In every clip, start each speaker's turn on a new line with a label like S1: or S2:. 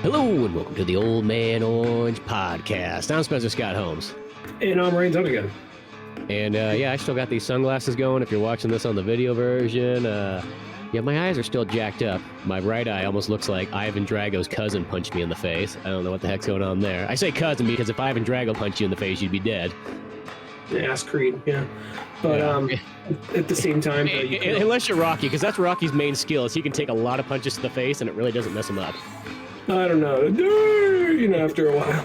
S1: Hello and welcome to the Old Man Orange podcast. I'm Spencer Scott Holmes.
S2: And I'm Rains again.
S1: And I still got these sunglasses going. If you're watching this on the video version, my eyes are still jacked up. My right eye almost looks like Ivan Drago's cousin punched me in the face. I don't know what the heck's going on there. I say cousin because if Ivan Drago punched you in the face, you'd be dead.
S2: Yeah, ask Creed, yeah. But at the same time...
S1: unless you're Rocky, because that's Rocky's main skill, is he can take a lot of punches to the face and it really doesn't mess him up.
S2: I don't know. After a while.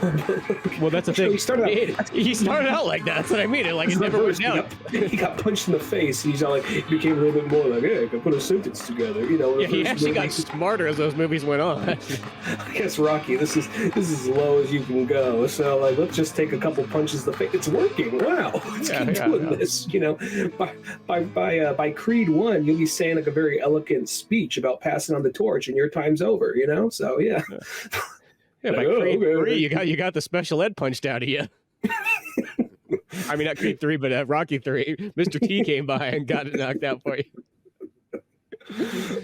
S1: Well, that's the thing. He started out like that. That's what I mean. It never worked out.
S2: He got punched in the face. He's all like, he became a little bit more like, hey, I can put a sentence together.
S1: Yeah, he actually got smarter as those movies went on.
S2: I guess Rocky, this is as low as you can go. So let's just take a couple punches to the face. It's working. Wow, let's keep doing this. By Creed 1, you'll be saying like a very eloquent speech about passing on the torch, and your time's over. So yeah.
S1: Yeah, by Creed 3, you got the special ed punched out of you. I mean, not Creed 3, but Rocky 3. Mr. T came by and got it knocked out for you.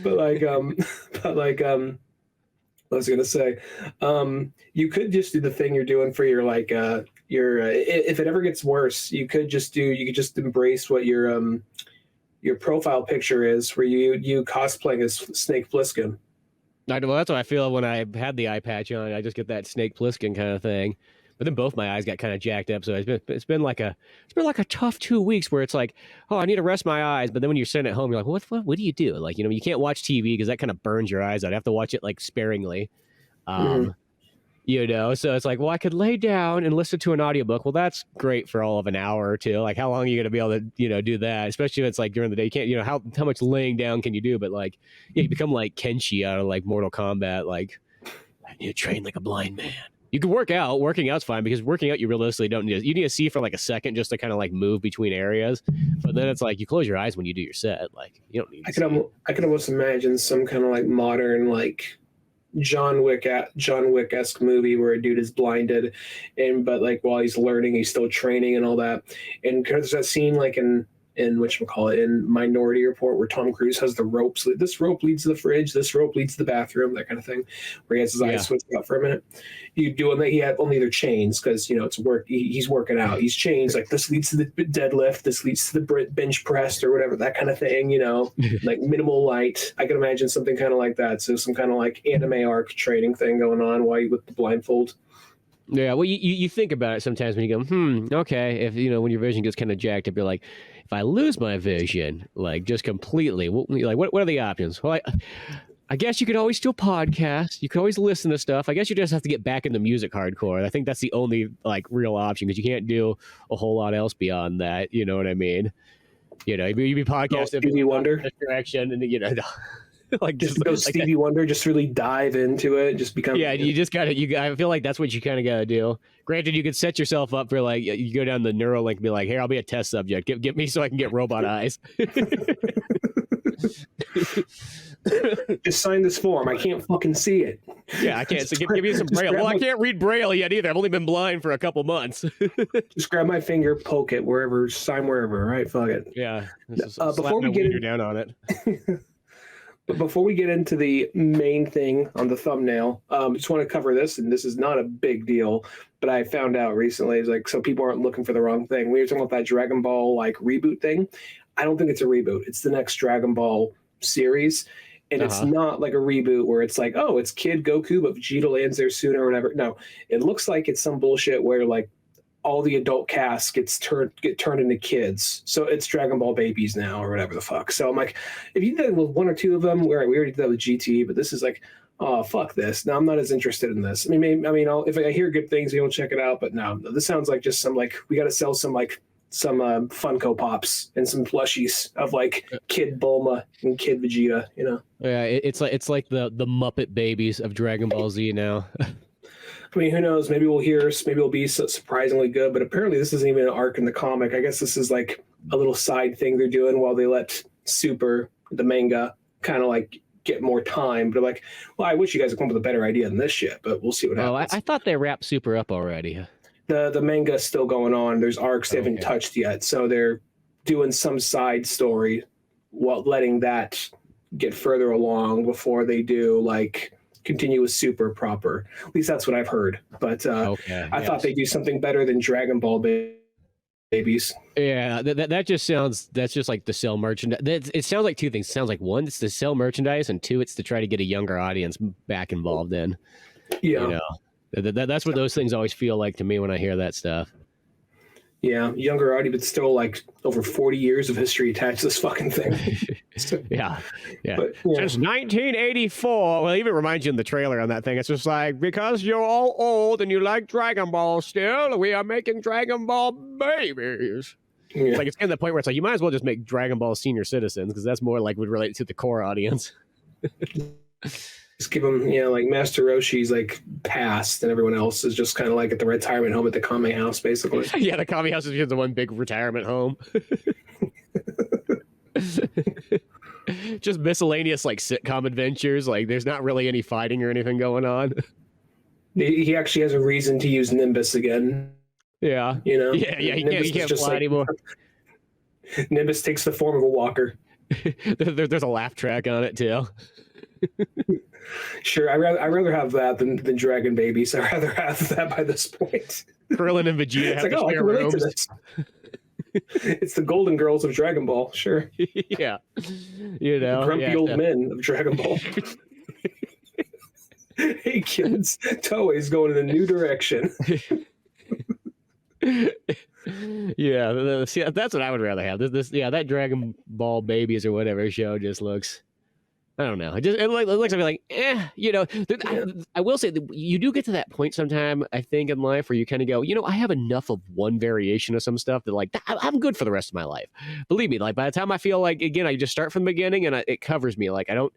S2: But what was I gonna say? You could just do the thing you're doing for your if it ever gets worse, you could just embrace what your profile picture is, where you cosplaying as Snake Plissken.
S1: Well, that's what I feel when I had the eye patch on. I just get that Snake Plissken kind of thing. But then both my eyes got kind of jacked up, so it's been like a tough 2 weeks where it's like, oh, I need to rest my eyes. But then when you're sitting at home, you're like, what do you do? Like, you can't watch TV because that kind of burns your eyes out. I have to watch it like sparingly. So it's like, well, I could lay down and listen to an audiobook. Well, that's great for all of an hour or two. Like, how long are you going to be able to, do that? Especially if it's like during the day, you can't, how much laying down can you do? But like, you become like Kenshi out of like Mortal Kombat. Like, I need to train like a blind man. You can work out. Working out's fine because working out, you realistically don't need you need to see for like a second just to kind of like move between areas. But then it's like you close your eyes when you do your set. Like, you don't need
S2: I can almost imagine some kind of like modern, like, John Wick-esque movie where a dude is blinded, but like while he's learning, he's still training and all that. And there's that scene like in in Minority Report where Tom Cruise has the ropes. This rope leads to the fridge. This rope leads to the bathroom. That kind of thing, where he has his eyes switched out for a minute. You do that. He had only their chains because it's work. He's working out. He's chains like this leads to the deadlift. This leads to the bench press or whatever. That kind of thing. Like minimal light. I can imagine something kind of like that. So some kind of like anime arc training thing going on while you with the blindfold.
S1: Yeah, well, you think about it sometimes when you go, okay, if when your vision gets kind of jacked up, you're like, if I lose my vision, like just completely, what are the options? Well, I guess you could always still podcast. You could always listen to stuff. I guess you just have to get back into music hardcore. I think that's the only like real option because you can't do a whole lot else beyond that. You know what I mean? You'd be podcasting
S2: Stevie Wonder
S1: direction, and like
S2: just go Stevie Wonder, just really dive into it, just become.
S1: Yeah, you just got to. I feel like that's what you kind of got to do. Granted, you could set yourself up for like you go down the Neuralink and be like, "Here, I'll be a test subject. Get me so I can get robot eyes."
S2: Just sign this form. I can't fucking see it.
S1: Yeah, I can't. So give me some Braille. Well, I can't read Braille yet either. I've only been blind for a couple months.
S2: Just grab my finger, poke it wherever, sign wherever. Right? Fuck it.
S1: Yeah.
S2: Before we get
S1: down on it.
S2: But before we get into the main thing on the thumbnail, just want to cover this, and this is not a big deal, but I found out recently, it's like, so people aren't looking for the wrong thing. We were talking about that Dragon Ball like reboot thing. I don't think it's a reboot. It's the next Dragon Ball series, and it's not like a reboot where it's like, oh, it's Kid Goku, but Vegeta lands there sooner or whatever. No, it looks like it's some bullshit where like all the adult cast get turned into kids. So it's Dragon Ball babies now or whatever the fuck. So I'm like, if you did with one or two of them, we already did that with GT, but this is like, oh, fuck this. No, I'm not as interested in this. I mean, if I hear good things, we'll check it out. But no, this sounds like just some like, we got to sell some Funko Pops and some plushies of like Kid Bulma and Kid Vegeta,
S1: Yeah, it's like the Muppet babies of Dragon Ball Z now.
S2: I mean, who knows? Maybe we'll hear. Maybe it'll be surprisingly good. But apparently, this isn't even an arc in the comic. I guess this is like a little side thing they're doing while they let Super, the manga, kind of like get more time. But they're like, well, I wish you guys had come up with a better idea than this shit. But we'll see what happens.
S1: I thought they wrapped Super up already.
S2: The manga is still going on. There's arcs they haven't touched yet, so they're doing some side story while letting that get further along before they do like continue with Super proper. At least that's what I've heard. But I thought they'd do something better than Dragon Ball babies.
S1: Yeah, that just sounds, that's just like to sell merchandise. It sounds like two things. It sounds like one, it's to sell merchandise, and two, it's to try to get a younger audience back involved in.
S2: Yeah.
S1: You know, that's what those things always feel like to me when I hear that stuff.
S2: Yeah, younger audience, but still like over 40 years of history attached to this fucking thing. So,
S1: yeah.
S2: But,
S1: Since 1984. Well, it even reminds you in the trailer on that thing. It's just like, because you're all old and you like Dragon Ball still, we are making Dragon Ball babies. Yeah. It's like, it's getting to the point where it's like, you might as well just make Dragon Ball senior citizens, because that's more like would relate to the core audience.
S2: Just give them, like Master Roshi's like passed, and everyone else is just kind of like at the retirement home at the Kame house, basically.
S1: Yeah, the Kame house is just the one big retirement home. Just miscellaneous like sitcom adventures. Like there's not really any fighting or anything going on.
S2: He actually has a reason to use Nimbus again.
S1: Yeah.
S2: Yeah,
S1: he can't fly anymore.
S2: Nimbus takes the form of a walker.
S1: There's a laugh track on it too.
S2: Sure, I'd rather have that than Dragon Babies. I'd rather have that by this point.
S1: Krillin and Vegeta have
S2: like,
S1: to share rooms.
S2: It's the Golden Girls of Dragon Ball, sure.
S1: Yeah.
S2: The grumpy old men of Dragon Ball. Hey kids, Toei's going in a new direction.
S1: Yeah, see, that's what I would rather have. That Dragon Ball Babies or whatever show just looks, I don't know. It looks like I will say that you do get to that point sometime, I think, in life where you kind of go, I have enough of one variation of some stuff that like I'm good for the rest of my life. Believe me, like by the time I feel like, again, I just start from the beginning and it covers me. Like I don't,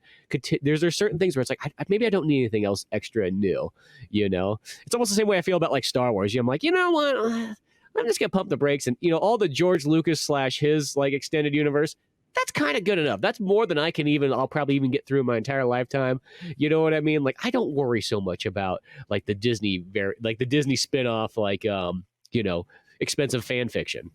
S1: there's certain things where it's like, maybe I don't need anything else extra and new, It's almost the same way I feel about like Star Wars. I'm like, you know what? I'm just gonna pump the brakes, and all the George Lucas / his like extended universe, that's kind of good enough. That's more than I'll probably even get through my entire lifetime. You know what I mean? Like, I don't worry so much about like the Disney spinoff, like, expensive fan fiction.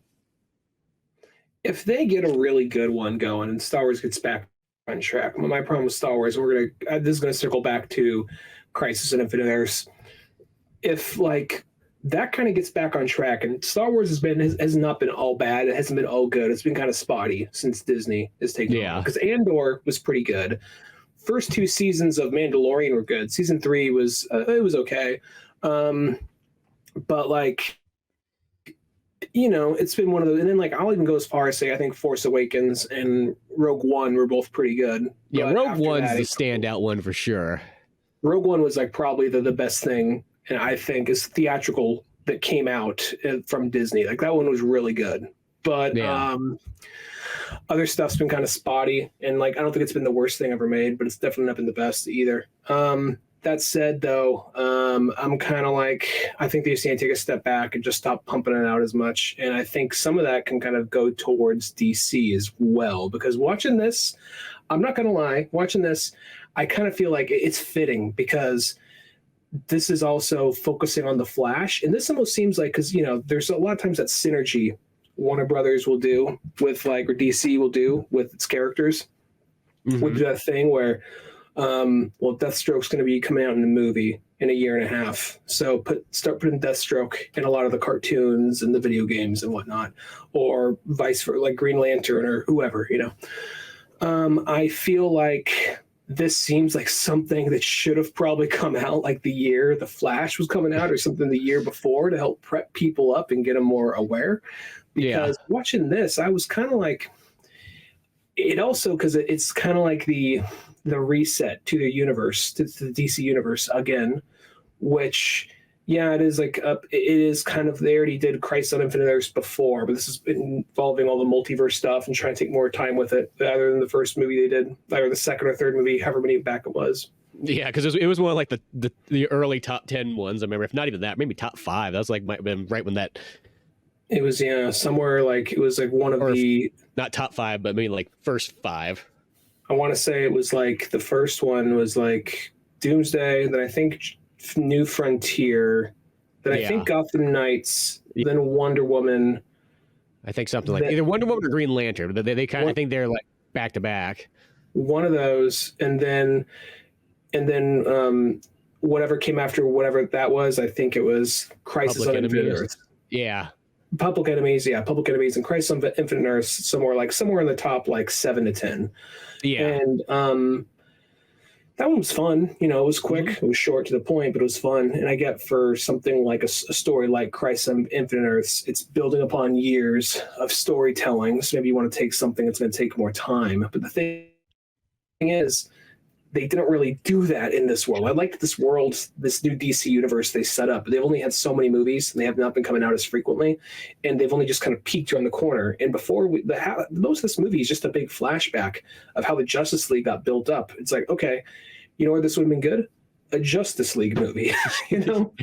S2: If they get a really good one going and Star Wars gets back on track, my problem with Star Wars, this is going to circle back to Crisis on Infinite Earths. If like that kind of gets back on track, and Star Wars has not been all bad. It hasn't been all good. It's been kind of spotty since Disney has taken over. Because Andor was pretty good. First 2 seasons of Mandalorian were good. Season 3 was it was okay, but like it's been one of those. And then like I'll even go as far as say I think Force Awakens and Rogue One were both pretty good.
S1: Yeah, Rogue One's the standout one for sure.
S2: Rogue One was like probably the best thing. And I think is theatrical that came out from Disney. Like that one was really good, but other stuff's been kind of spotty. And like I don't think it's been the worst thing ever made, but it's definitely not been the best either. That said, though, I'm kind of like I think they just need to take a step back and just stop pumping it out as much. And I think some of that can kind of go towards DC as well. Because watching this, I'm not going to lie, watching this, I kind of feel like it's fitting because this is also focusing on the Flash, and this almost seems like because there's a lot of times that synergy Warner Brothers will do with or DC will do with its characters. Mm-hmm. Would do that thing where, Deathstroke's going to be coming out in the movie in a year and a half, so start putting Deathstroke in a lot of the cartoons and the video games and whatnot, or vice versa, like Green Lantern or whoever. I feel like this seems like something that should have probably come out like the year The Flash was coming out or something the year before to help prep people up and get them more aware. Because watching this, I was kind of like, it also, because it's kind of like the reset to the universe, to the DC universe again, which, it is like, it is kind of, they already did Crisis on Infinite Earths before, but this is involving all the multiverse stuff and trying to take more time with it, rather than the first movie they did, or the second or third movie, however many back it was.
S1: Yeah, because it was one of like the early top 10 ones. I remember, if not even that, maybe top 5. That was like might have been right when that.
S2: It was somewhere like it was like one of the
S1: not top 5, but maybe like first 5.
S2: I want to say it was like the first one was like Doomsday, then I think New Frontier, then I think Gotham Knights, then Wonder Woman.
S1: I think something like either Wonder Woman or Green Lantern. They kind of, I think they're like back to back.
S2: One of those, and then and then whatever came after whatever that was, I think it was Crisis
S1: Public
S2: on Infinite
S1: Enemies.
S2: Earth.
S1: Yeah.
S2: Public Enemies, yeah, Public Enemies and Crisis on Infinite Earth, somewhere in the top like 7 to 10.
S1: Yeah.
S2: And that one was fun. You know, it was quick, it was short to the point, but it was fun. And I get for something like a story like Crisis on Infinite Earths, it's building upon years of storytelling. So maybe you want to take something that's going to take more time. But the thing is, they didn't really do that in this world. I like this world, this new DC universe they set up. They've only had so many movies, and they have not been coming out as frequently, and they've only just kind of peaked around the corner. And before most of this movie is just a big flashback of how the Justice League got built up. It's like, okay, you know where this would have been good? A Justice League movie, you know?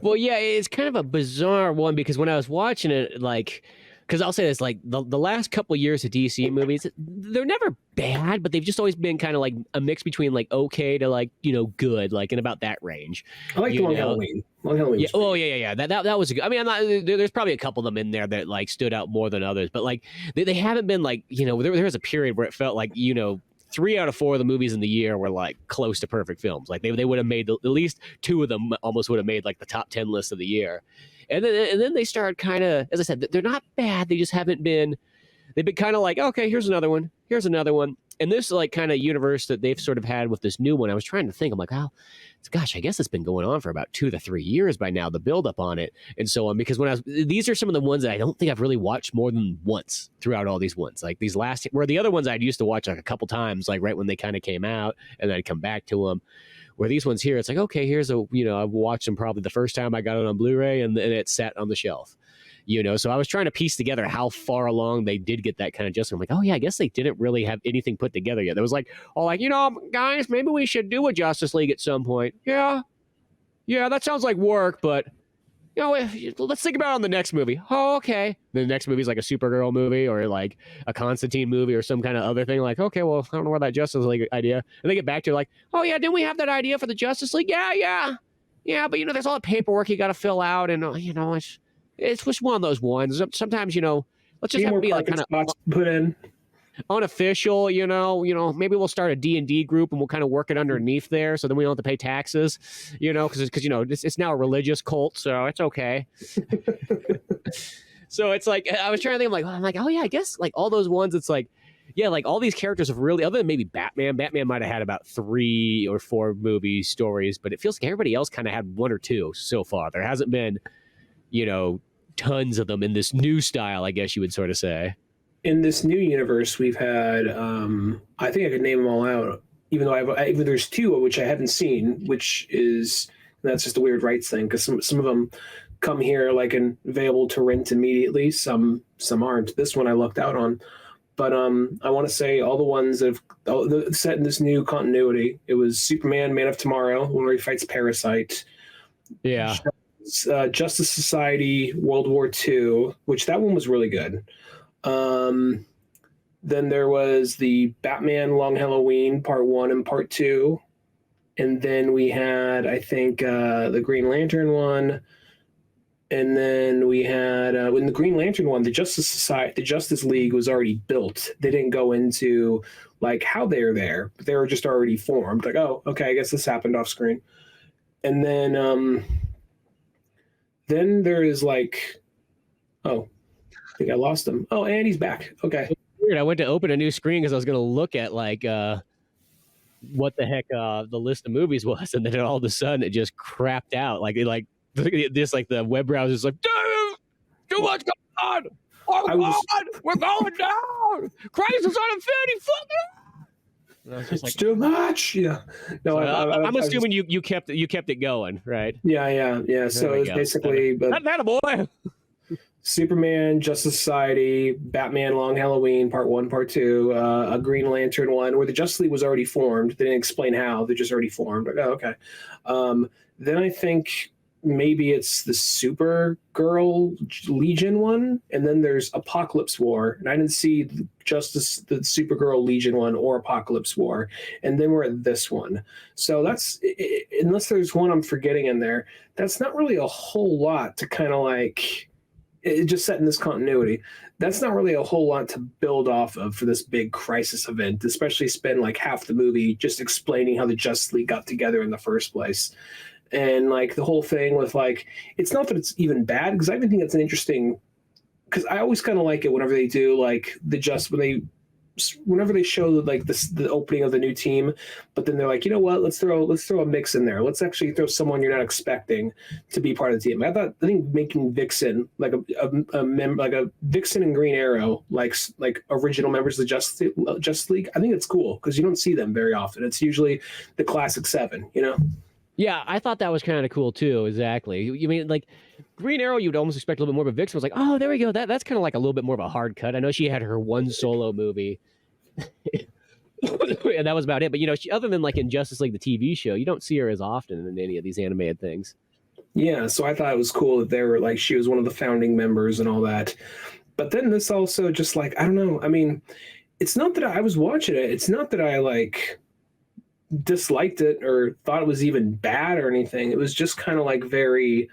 S1: Well, yeah, it's kind of a bizarre one because when I was watching it, like, because I'll say this, like the last couple of years of DC movies, they're never bad, but they've just always been kind of like a mix between like okay to like, you know, good, like in about that range.
S2: I like the Long Halloween. Long Halloween.
S1: Yeah. Oh yeah. That was a good. I mean, I'm not. There's probably a couple of them in there that like stood out more than others, but like they haven't been like, you know, there was a period where it felt like, you know, 3 out of 4 of the movies in the year were like close to perfect films. Like they would have made at least 2 of them almost would have made like the top 10 list of the year. And then they started kind of, as I said, they're not bad. They just haven't been. They've been kind of like, okay, here's another one. Here's another one. And this like kind of universe that they've sort of had with this new one, I was trying to think. I'm like, oh, gosh, I guess it's been going on for about 2 to 3 years by now. The build up on it and so on. Because these are some of the ones that I don't think I've really watched more than once throughout all these ones. Like these last, where the other ones I'd used to watch like a couple times, like right when they kind of came out, and then I'd come back to them. Where these ones here, it's like, okay, here's a, you know, I've watched them probably the first time I got it on Blu-ray, and it's sat on the shelf. You know, so I was trying to piece together how far along they did get that kind of adjustment. I'm like, oh yeah, I guess they didn't really have anything put together yet. There was like, oh, like, you know, guys, maybe we should do a Justice League at some point. Yeah, that sounds like work, but you know, let's think about it on the next movie. Oh, okay. The next movie is like a Supergirl movie or like a Constantine movie or some kind of other thing. Like, okay, well, I don't know where that Justice League idea. And they get back to like, oh yeah, didn't we have that idea for the Justice League? Yeah. But you know, there's all the paperwork you got to fill out, and you know, it's just one of those ones. Sometimes, you know, let's just have to be like kind of
S2: put in
S1: unofficial, you know, maybe we'll start a D&D group and we'll kind of work it underneath there. So then we don't have to pay taxes, you know, because, you know, it's now a religious cult. So it's okay. So it's like, I was trying to think, I'm like, oh yeah, I guess like all those ones, it's like, yeah, like all these characters have really, other than maybe Batman might have had about 3 or 4 movie stories, but it feels like everybody else kind of had 1 or 2 so far. There hasn't been, you know, tons of them in this new style, I guess you would sort of say.
S2: In this new universe, we've had, I think I could name them all out, even though even there's 2 which I haven't seen, which is, that's just a weird rights thing, because some of them come here like and available to rent immediately. Some aren't. This one I lucked out on. But I want to say all the ones that have set in this new continuity. It was Superman, Man of Tomorrow, where he fights Parasite.
S1: Yeah.
S2: Justice Society, World War II, which that one was really good. Then there was the Batman Long Halloween Part 1 and Part 2. And then we had, I think, the Green Lantern one. And then we had, in the Green Lantern one, the Justice League was already built. They didn't go into like how they're there, but they were just already formed. Like, oh, okay, I guess this happened off screen. And then there is like, oh, I think I lost him. Oh, and he's back. Okay.
S1: Weird. I went to open a new screen because I was going to look at like what the heck the list of movies was, and then all of a sudden it just crapped out. Like this, like the web browser is like, too much going on. Oh God, we're going down. Crisis on Infinity. Fuck.
S2: It's like, too much. Yeah. No,
S1: so I'm assuming you kept it going, right?
S2: Yeah. So it was basically,
S1: but that a boy.
S2: Superman, Justice Society, Batman Long Halloween, Part 1, Part 2, a Green Lantern one, where the Justice League was already formed. They didn't explain how. They're just already formed. Like, oh, okay. Then I think maybe it's the Supergirl Legion one, and then there's Apocalypse War. And I didn't see the Supergirl Legion one or Apocalypse War. And then we're at this one. So that's, unless there's one I'm forgetting in there, that's not really a whole lot to kind of like it just set in this continuity. That's not really a whole lot to build off of for this big crisis event, especially spend like half the movie just explaining how the Justice League got together in the first place. And like the whole thing with like, it's not that it's even bad, because I even think it's an interesting, because I always kind of like it whenever they do like whenever they show like the opening of the new team, but then they're like, you know what, let's throw a mix in there. Let's actually throw someone you're not expecting to be part of the team. I think making Vixen like a Vixen and Green Arrow like original members of the Justice League. I think it's cool because you don't see them very often. It's usually the classic seven, you know.
S1: Yeah, I thought that was kind of cool too. Exactly. You mean like Green Arrow? You'd almost expect a little bit more, but Vixen was like, oh, there we go. That's kind of like a little bit more of a hard cut. I know she had her one solo movie, and that was about it. But you know, other than like in Justice League, the TV show, you don't see her as often in any of these animated things.
S2: Yeah, so I thought it was cool that they were like she was one of the founding members and all that. But then this also just like I don't know. I mean, it's not that I was watching it. It's not that I like disliked it or thought it was even bad or anything. It was just kind of like very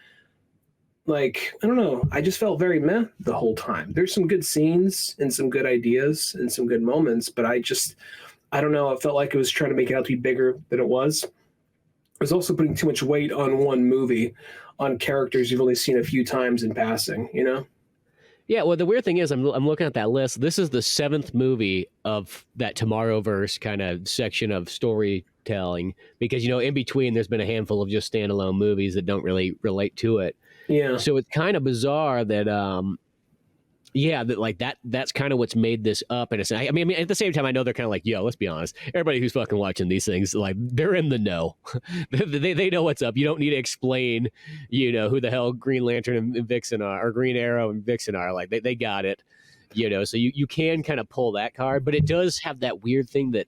S2: like I don't know. I just felt very meh the whole time. There's some good scenes and some good ideas and some good moments, but I don't know. I felt like it was trying to make it out to be bigger than it was. It was also putting too much weight on one movie, on characters you've only seen a few times in passing, you know?
S1: Yeah, well, the weird thing is, I'm looking at that list. This is the 7th movie of that Tomorrowverse kind of section of storytelling, because you know, in between, there's been a handful of just standalone movies that don't really relate to it.
S2: Yeah.
S1: So it's kind of bizarre that, yeah, that like that's kind of what's made this up. And I mean, at the same time, I know they're kind of like, yo, let's be honest. Everybody who's fucking watching these things, like, they're in the know. they know what's up. You don't need to explain, you know, who the hell Green Lantern and Vixen are, or Green Arrow and Vixen are. Like, they got it, you know. So you can kind of pull that card, but it does have that weird thing that,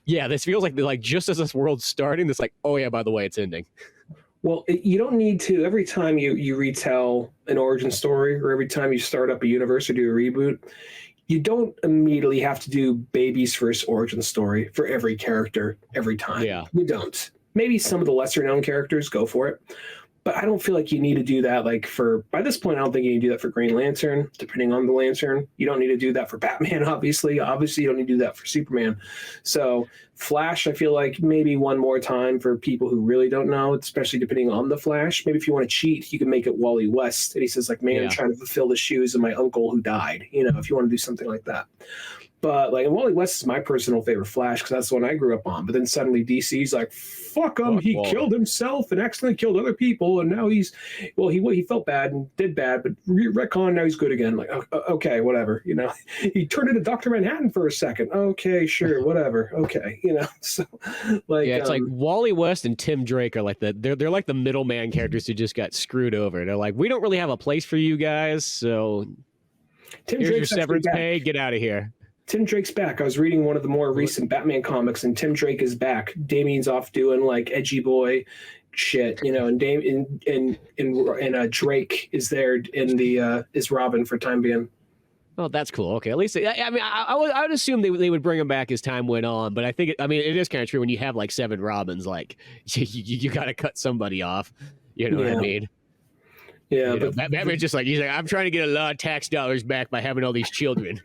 S1: yeah, this feels like just as this world's starting, it's like, oh yeah, by the way, it's ending.
S2: Well, you don't need to. Every time you retell an origin story, or every time you start up a universe or do a reboot, you don't immediately have to do baby's first origin story for every character every time.
S1: Yeah.
S2: You don't. Maybe some of the lesser known characters, go for it. But I don't feel like you need to do that. Like by this point, I don't think you need to do that for Green Lantern, depending on the Lantern. You don't need to do that for Batman, obviously. Obviously, you don't need to do that for Superman. So Flash, I feel like maybe one more time for people who really don't know, especially depending on the Flash. Maybe if you want to cheat, you can make it Wally West. And he says like, man,
S1: Yeah.
S2: I'm trying to fulfill the shoes of my uncle who died. You know, if you want to do something like that. But like Wally West is my personal favorite Flash because that's the one I grew up on. But then suddenly DC's like, fuck him, he
S1: Wally.
S2: killed himself and accidentally killed other people, and now he felt bad and did bad, but retcon, now he's good again. Like, okay, whatever, you know. He turned into Dr. Manhattan for a second. Okay, sure, whatever. Okay, you know. So like,
S1: yeah, it's like Wally West and Tim Drake are like they're like the middleman characters who just got screwed over. They're like, we don't really have a place for you guys, so here's your severance pay. Get out of here.
S2: Tim Drake's back. I was reading one of the more recent Batman comics, and Tim Drake is back. Damien's off doing like edgy boy shit, you know, and Drake is there in the is Robin for time being.
S1: Oh, that's cool. Okay, at least I mean, I would assume they would bring him back as time went on, but I think it is kind of true when you have like 7 Robins, like you got to cut somebody off. You know what I mean?
S2: Yeah,
S1: but Batman's just like, he's like, I'm trying to get a lot of tax dollars back by having all these children.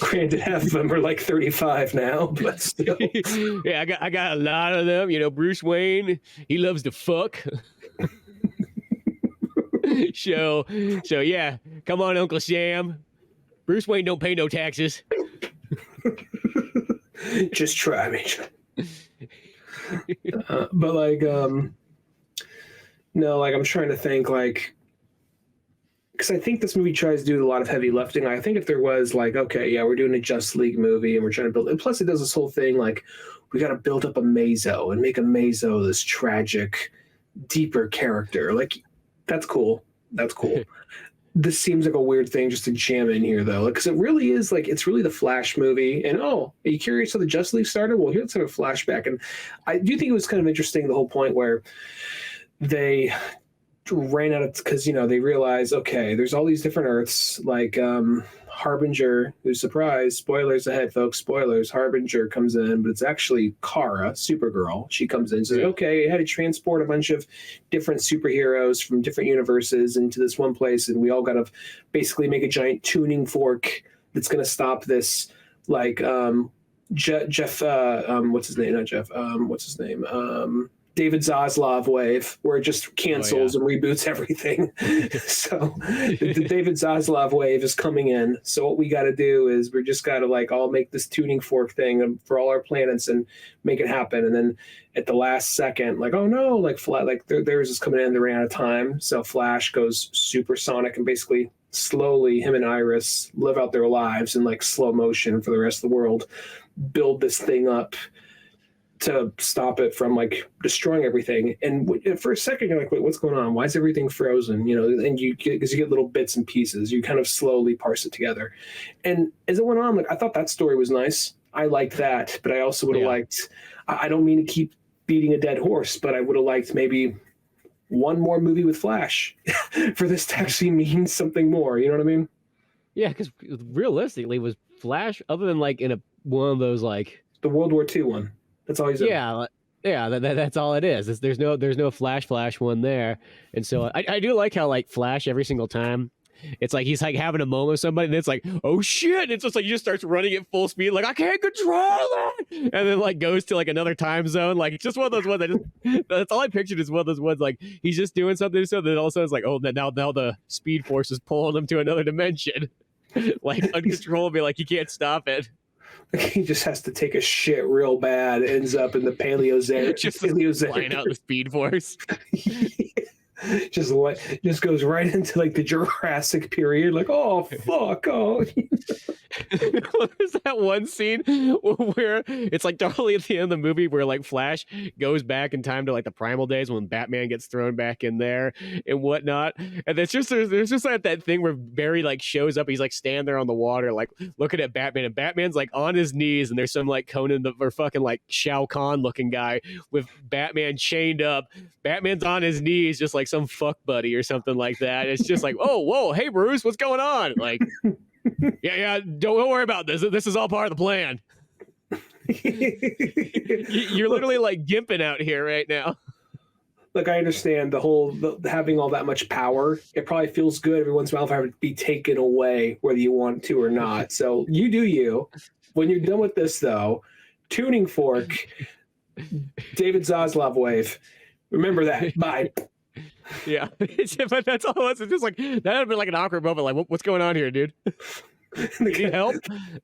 S2: Granted, half of them are like 35 now, but still.
S1: Yeah, I got a lot of them. You know, Bruce Wayne, he loves to fuck. So yeah, come on, Uncle Sam. Bruce Wayne don't pay no taxes.
S2: Just try me. But like, no, like I'm trying to think like. Because I think this movie tries to do a lot of heavy lifting. I think if there was like, okay, yeah, we're doing a Justice League movie and we're trying to build, and plus it does this whole thing like we got to build up a Mazo and make a Mazo this tragic, deeper character. Like that's cool. That's cool. This seems like a weird thing just to jam in here though, because it really is like it's really the Flash movie. And are you curious how the Justice League started? Well, here's have a flashback, and I do think it was kind of interesting the whole point where they ran out of, because you know they realized, okay, there's all these different Earths, like Harbinger, who's surprised, spoilers ahead, folks, spoilers, Harbinger comes in, but it's actually Kara, Supergirl. She comes in and says, okay, I had to transport a bunch of different superheroes from different universes into this one place, and we all got to basically make a giant tuning fork that's going to stop this, like, Jeff, what's his name? Not Jeff, what's his name? David Zaslav wave, where it just cancels and reboots everything. So the David Zaslav wave is coming in. So what we got to do is we just got to like all make this tuning fork thing for all our planets and make it happen. And then at the last second, like, oh no, like theirs is coming in, they ran out of time. So Flash goes supersonic and basically slowly him and Iris live out their lives in like slow motion for the rest of the world, build this thing up to stop it from like destroying everything. And for a second you're like, wait, what's going on? Why is everything frozen? You know, and you get little bits and pieces, you kind of slowly parse it together. And as it went on, like I thought that story was nice. I liked that, but I also would have liked, I don't mean to keep beating a dead horse, but I would have liked maybe one more movie with Flash for this to actually mean something more. You know what I mean?
S1: Yeah, because realistically, was Flash, other than like in one of those like
S2: the World War II one, that's all he's in.
S1: Yeah, that's all it is. There's no Flash one there, and so I do like how like Flash every single time, it's like he's like having a moment with somebody, and it's like, oh shit! It's just like he just starts running at full speed, like I can't control it, and then like goes to like another time zone. Like it's just one of those ones. That's all I pictured is one of those ones like he's just doing something, so then all of a sudden it's like, oh, now the speed force is pulling him to another dimension, like uncontrollably, like he can't stop it.
S2: He just has to take a shit real bad, ends up in the Paleozoic.
S1: Just flying out the speed force.
S2: just goes right into like the Jurassic period. Like, oh fuck, oh.
S1: There's that one scene where it's like totally at the end of the movie where like Flash goes back in time to like the primal days when Batman gets thrown back in there and whatnot, and there's just like that thing where Barry like shows up, he's like standing there on the water like looking at Batman, and Batman's like on his knees, and there's some like Conan or fucking like Shao Kahn looking guy with Batman chained up. Batman's on his knees just like some fuck buddy or something like that. It's just like, oh whoa, hey Bruce, what's going on? Like yeah, don't worry about this. This is all part of the plan. You're literally like gimping out here right now.
S2: Look, I understand having all that much power. It probably feels good every once in a while for it to be taken away, whether you want to or not. So you do you. When you're done with this, though, tuning fork, David Zaslav wave. Remember that. Bye.
S1: Yeah, but that's all it was. It's just like that would have been like an awkward moment. Like, what's going on here, dude? Need help?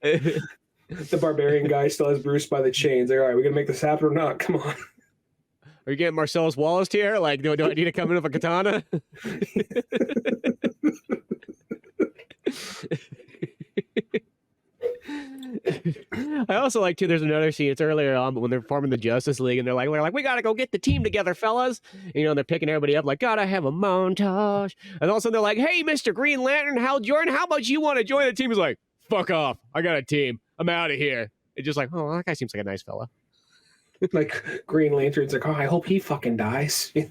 S2: The barbarian guy still has Bruce by the chains. They're all right. We gonna make this happen or not? Come on.
S1: Are you getting Marcellus Wallace here? Like, do I need to come in with a katana? I also like too. There's another scene. It's earlier on, but when they're forming the Justice League, and they're like, we gotta go get the team together, fellas. And, you know, they're picking everybody up, like, gotta have a montage. And all of a sudden, they're like, hey, Mr. Green Lantern, Hal Jordan, how about you want to join the team? He's like, fuck off. I got a team. I'm out of here. It's just like, oh, that guy seems like a nice fella.
S2: Like Green Lantern's like, oh, I hope he fucking dies. And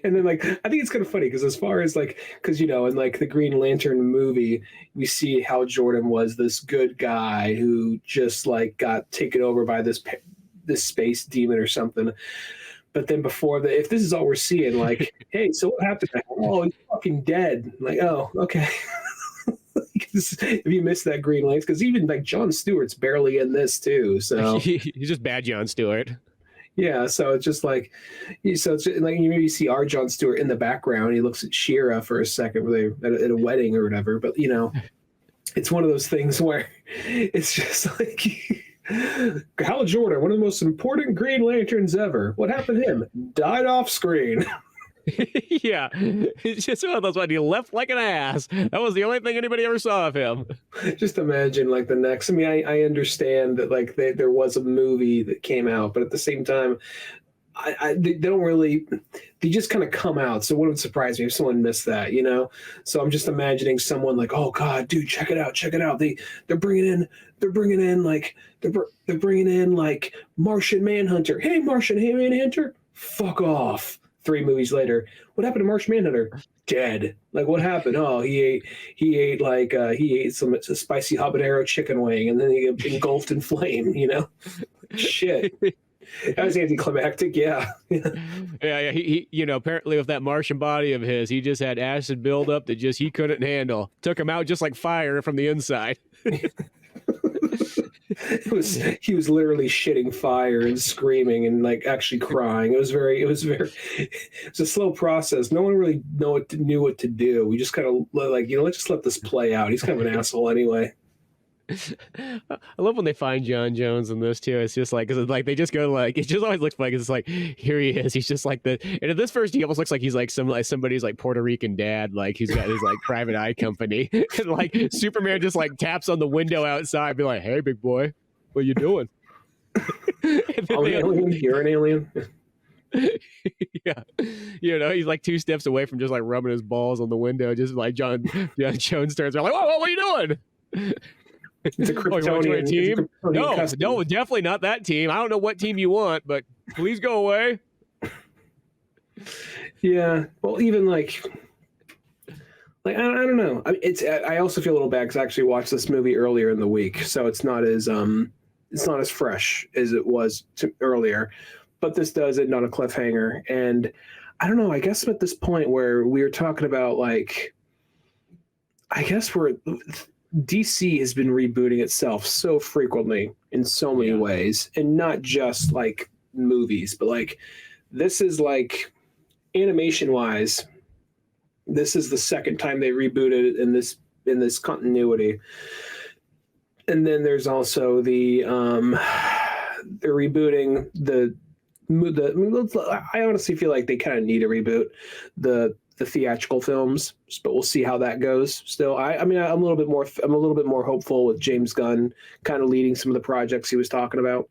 S2: then like I think it's kind of funny because as far as like, because you know in like the Green Lantern movie we see Hal Jordan was this good guy who just like got taken over by this space demon or something, but then if this is all we're seeing, like, hey, so what happened to him? Oh, he's fucking dead. Like, oh, okay. If you missed that Green Lantern, because even like Jon Stewart's barely in this too, so
S1: he's just bad Jon Stewart.
S2: Yeah, so it's just like, so it's like you maybe see our Jon Stewart in the background. He looks at Shira for a second, where they at a wedding or whatever. But you know, it's one of those things where it's just like Hal Jordan, one of the most important Green Lanterns ever. What happened to him? Died off screen.
S1: Yeah, it's just one of those ones. He left like an ass. That was the only thing anybody ever saw of him. Just
S2: imagine like the next. I mean, I understand that like there was a movie that came out, but at the same time, they don't really. They just kind of come out. So it wouldn't surprise me if someone missed that, you know. So I'm just imagining someone like, oh god, dude, check it out. They're bringing in like Martian Manhunter. Hey, Martian Manhunter, fuck off. 3 movies later, what happened to Martian Manhunter? dead. Like, what happened? Oh, he ate some spicy habanero chicken wing, and then he engulfed in flame. Shit. That was anticlimactic. Yeah.
S1: Yeah. He apparently with that Martian body of his, he just had acid buildup that just he couldn't handle. Took him out just like fire from the inside.
S2: He was literally shitting fire and screaming and like actually crying. It was a slow process. No one really knew what to do. We just kind of like, let's just let this play out. He's kind of an asshole anyway.
S1: I love when they find John Jones in this too. It's just like, cause it's like they just go like, it just always looks like it's like, here he is. He's just like and at this first he almost looks like he's like somebody's like Puerto Rican dad, like he's got his like private eye company, and like Superman just like taps on the window outside, be like, hey big boy, what you doing?
S2: Oh, an alien? You're an alien.
S1: Yeah, he's like 2 steps away from just like rubbing his balls on the window, just like John Jones turns around like, whoa, what are you doing?
S2: It's a Kryptonian
S1: team. No, definitely not that team. I don't know what team you want, but please go away.
S2: Yeah. Well, even like I don't know. I also feel a little bad because I actually watched this movie earlier in the week, so it's not as fresh as it was earlier. But this does end on a cliffhanger, and I don't know. I guess I'm at this point where we were talking about like, I guess DC has been rebooting itself so frequently in so many ways, and not just like movies, but like this is like animation wise, this is the second time they rebooted in this continuity. And then there's also they're rebooting I honestly feel like they kind of need to reboot the theatrical films, but we'll see how that goes. Still, I'm a little bit more hopeful with James Gunn kind of leading some of the projects he was talking about.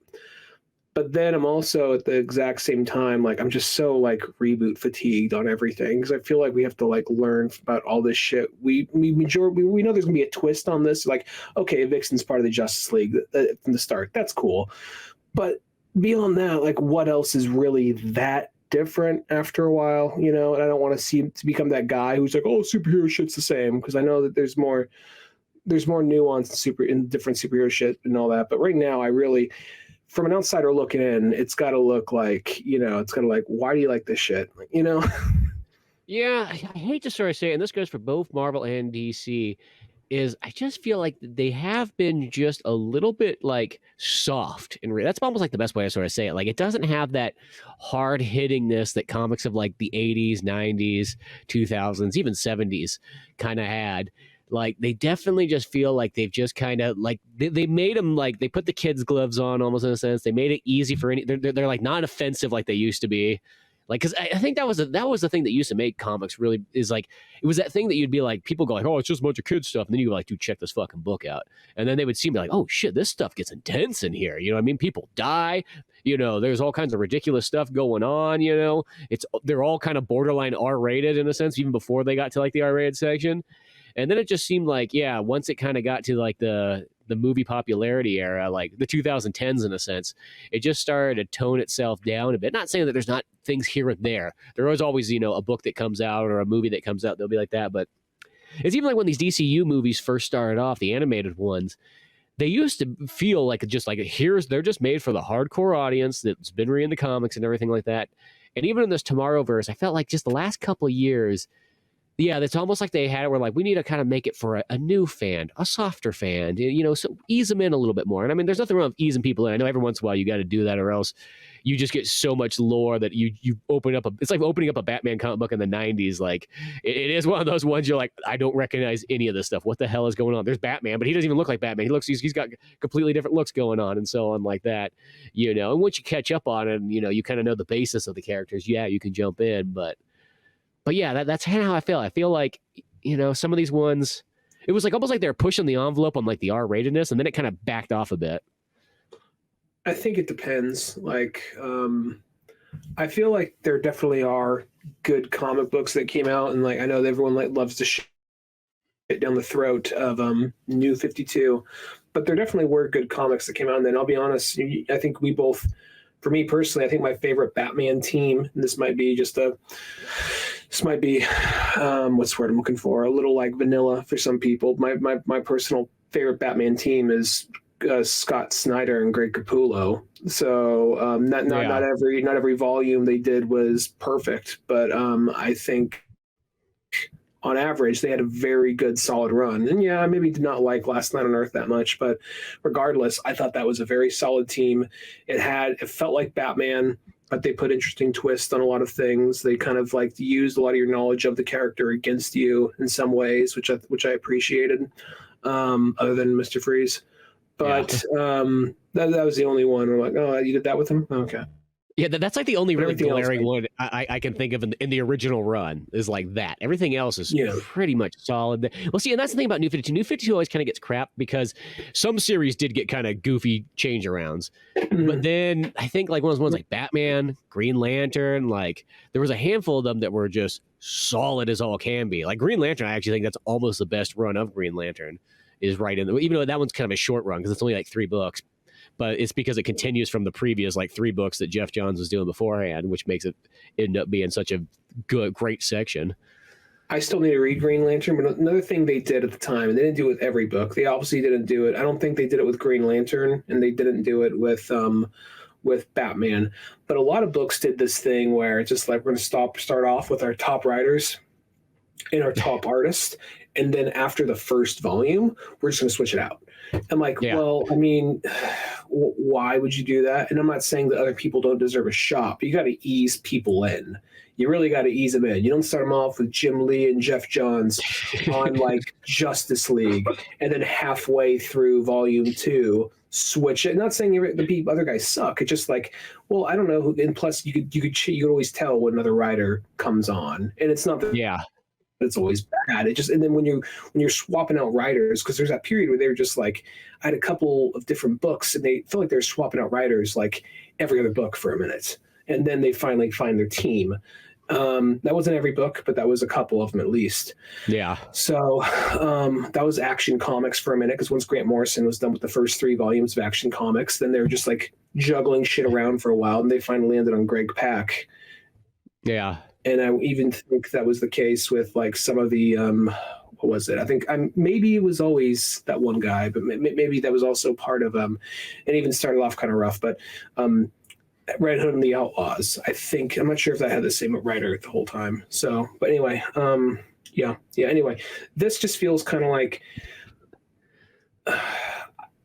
S2: But then I'm also at the exact same time, like I'm just so like reboot fatigued on everything because I feel like we have to like learn about all this shit. We know there's gonna be a twist on this. Like, okay, Vixen's part of the Justice League from the start. That's cool, but beyond that, like, what else is really that different after a while, and I don't want to become that guy who's like, oh, superhero shit's the same, because I know that there's more nuance in different superhero shit and all that. But right now, I really, from an outsider looking in, it's got to look like, it's got to like, why do you like this shit?
S1: Yeah, I hate to sort of say it, and this goes for both Marvel and DC, is I just feel like they have been just a little bit like soft, and that's almost like the best way to sort of say it. Like it doesn't have that hard hittingness that comics of like the 80s, 90s, 2000s, even 70s kind of had. Like they definitely just feel like they've just kind of like they made them like they put the kids' gloves on almost in a sense. They made it easy for they're like not offensive like they used to be. Like, because I think that was the thing that used to make comics really is like it was that thing that you'd be like people go like, oh, it's just a bunch of kids stuff, and then you go like, dude, check this fucking book out, and then they would see me like, oh shit, this stuff gets intense in here. You know what I mean? People die. There's all kinds of ridiculous stuff going on. They're all kind of borderline R-rated in a sense, even before they got to like the R-rated section. And then it just seemed like, yeah, once it kind of got to like the movie popularity era, like the 2010s in a sense, it just started to tone itself down a bit. Not saying that there's not things here and there. There is always, a book that comes out or a movie that comes out, they'll be like that. But it's even like when these DCU movies first started off, the animated ones, they used to feel like just like they're just made for the hardcore audience that's been reading the comics and everything like that. And even in this Tomorrowverse, I felt like just the last couple of years, yeah, it's almost like they had it where like we need to kind of make it for a new fan, a softer fan, so ease them in a little bit more. And I mean, there's nothing wrong with easing people in. I know every once in a while you got to do that, or else you just get so much lore that you open up it's like opening up a Batman comic book in the 90s. Like it is one of those ones you're like, I don't recognize any of this stuff. What the hell is going on? There's Batman, but he doesn't even look like Batman. He's got completely different looks going on and so on like that. And once you catch up on it, and you kind of know the basis of the characters, yeah, you can jump in, but yeah, that's kind of how I feel. I feel like, some of these ones, it was like almost like they're pushing the envelope on like the R-ratedness, and then it kind of backed off a bit.
S2: I think it depends. Like, I feel like there definitely are good comic books that came out, and like I know that everyone like loves to shit down the throat of New 52, but there definitely were good comics that came out. And then I'll be honest, I think we both, for me personally, I think my favorite Batman team, and this might be just a This might be what's the word I'm looking for? A little like vanilla for some people. My personal favorite Batman team is Scott Snyder and Greg Capullo. So not every volume they did was perfect, but I think on average they had a very good solid run. And yeah, I maybe did not like Last Night on Earth that much, but regardless, I thought that was a very solid team. It felt like Batman, but they put interesting twists on a lot of things. They kind of like used a lot of your knowledge of the character against you in some ways, which I appreciated. Other than Mr. Freeze, but that was the only one. I'm like, oh, you did that with him? Okay.
S1: Yeah, that's like the only really glaring
S2: else,
S1: one I can think of in the original run is like that. Everything else is pretty much solid. Well, see, and that's the thing about New 52. New 52 always kind of gets crap because some series did get kind of goofy change arounds. Mm-hmm. But then I think like one of those ones like Batman, Green Lantern, like there was a handful of them that were just solid as all can be. Like Green Lantern, I actually think that's almost the best run of Green Lantern is right in the, even though that one's kind of a short run because it's only like 3 books. But it's because it continues from the previous like 3 books that Jeff Johns was doing beforehand, which makes it end up being such a great section.
S2: I still need to read Green Lantern, but another thing they did at the time, and they didn't do it with every book. They obviously didn't do it. I don't think they did it with Green Lantern, and they didn't do it with Batman. But a lot of books did this thing where it's just like we're going to start off with our top writers and our top artists, and then after the first volume, we're just going to switch it out. I'm like, well, I mean, why would you do that? And I'm not saying that other people don't deserve a shot, but you got to ease people in. You really got to ease them in. You don't start them off with Jim Lee and Jeff Johns on like Justice League, and then halfway through volume 2, switch it. Not saying the other guys suck. It's just like, well, I don't know. And plus, you could always tell when another writer comes on, and it's not that it's always bad. It just, and then when you're swapping out writers, because there's that period where they were just like, I had a couple of different books and they felt like they're swapping out writers like every other book for a minute, and then they finally find their team. That wasn't every book, but that was a couple of them at least. Yeah. So that was Action Comics for a minute, because once Grant Morrison was done with the first 3 volumes of Action Comics, then they were just like juggling shit around for a while, and they finally ended on Greg Pak. Yeah. And I even think that was the case with like some of the what was it? I think maybe it was always that one guy, but maybe that was also part of and even started off kind of rough. But Red Hood and the Outlaws, I think, I'm not sure if that had the same writer the whole time. So, but anyway, yeah. Anyway, this just feels kind of like.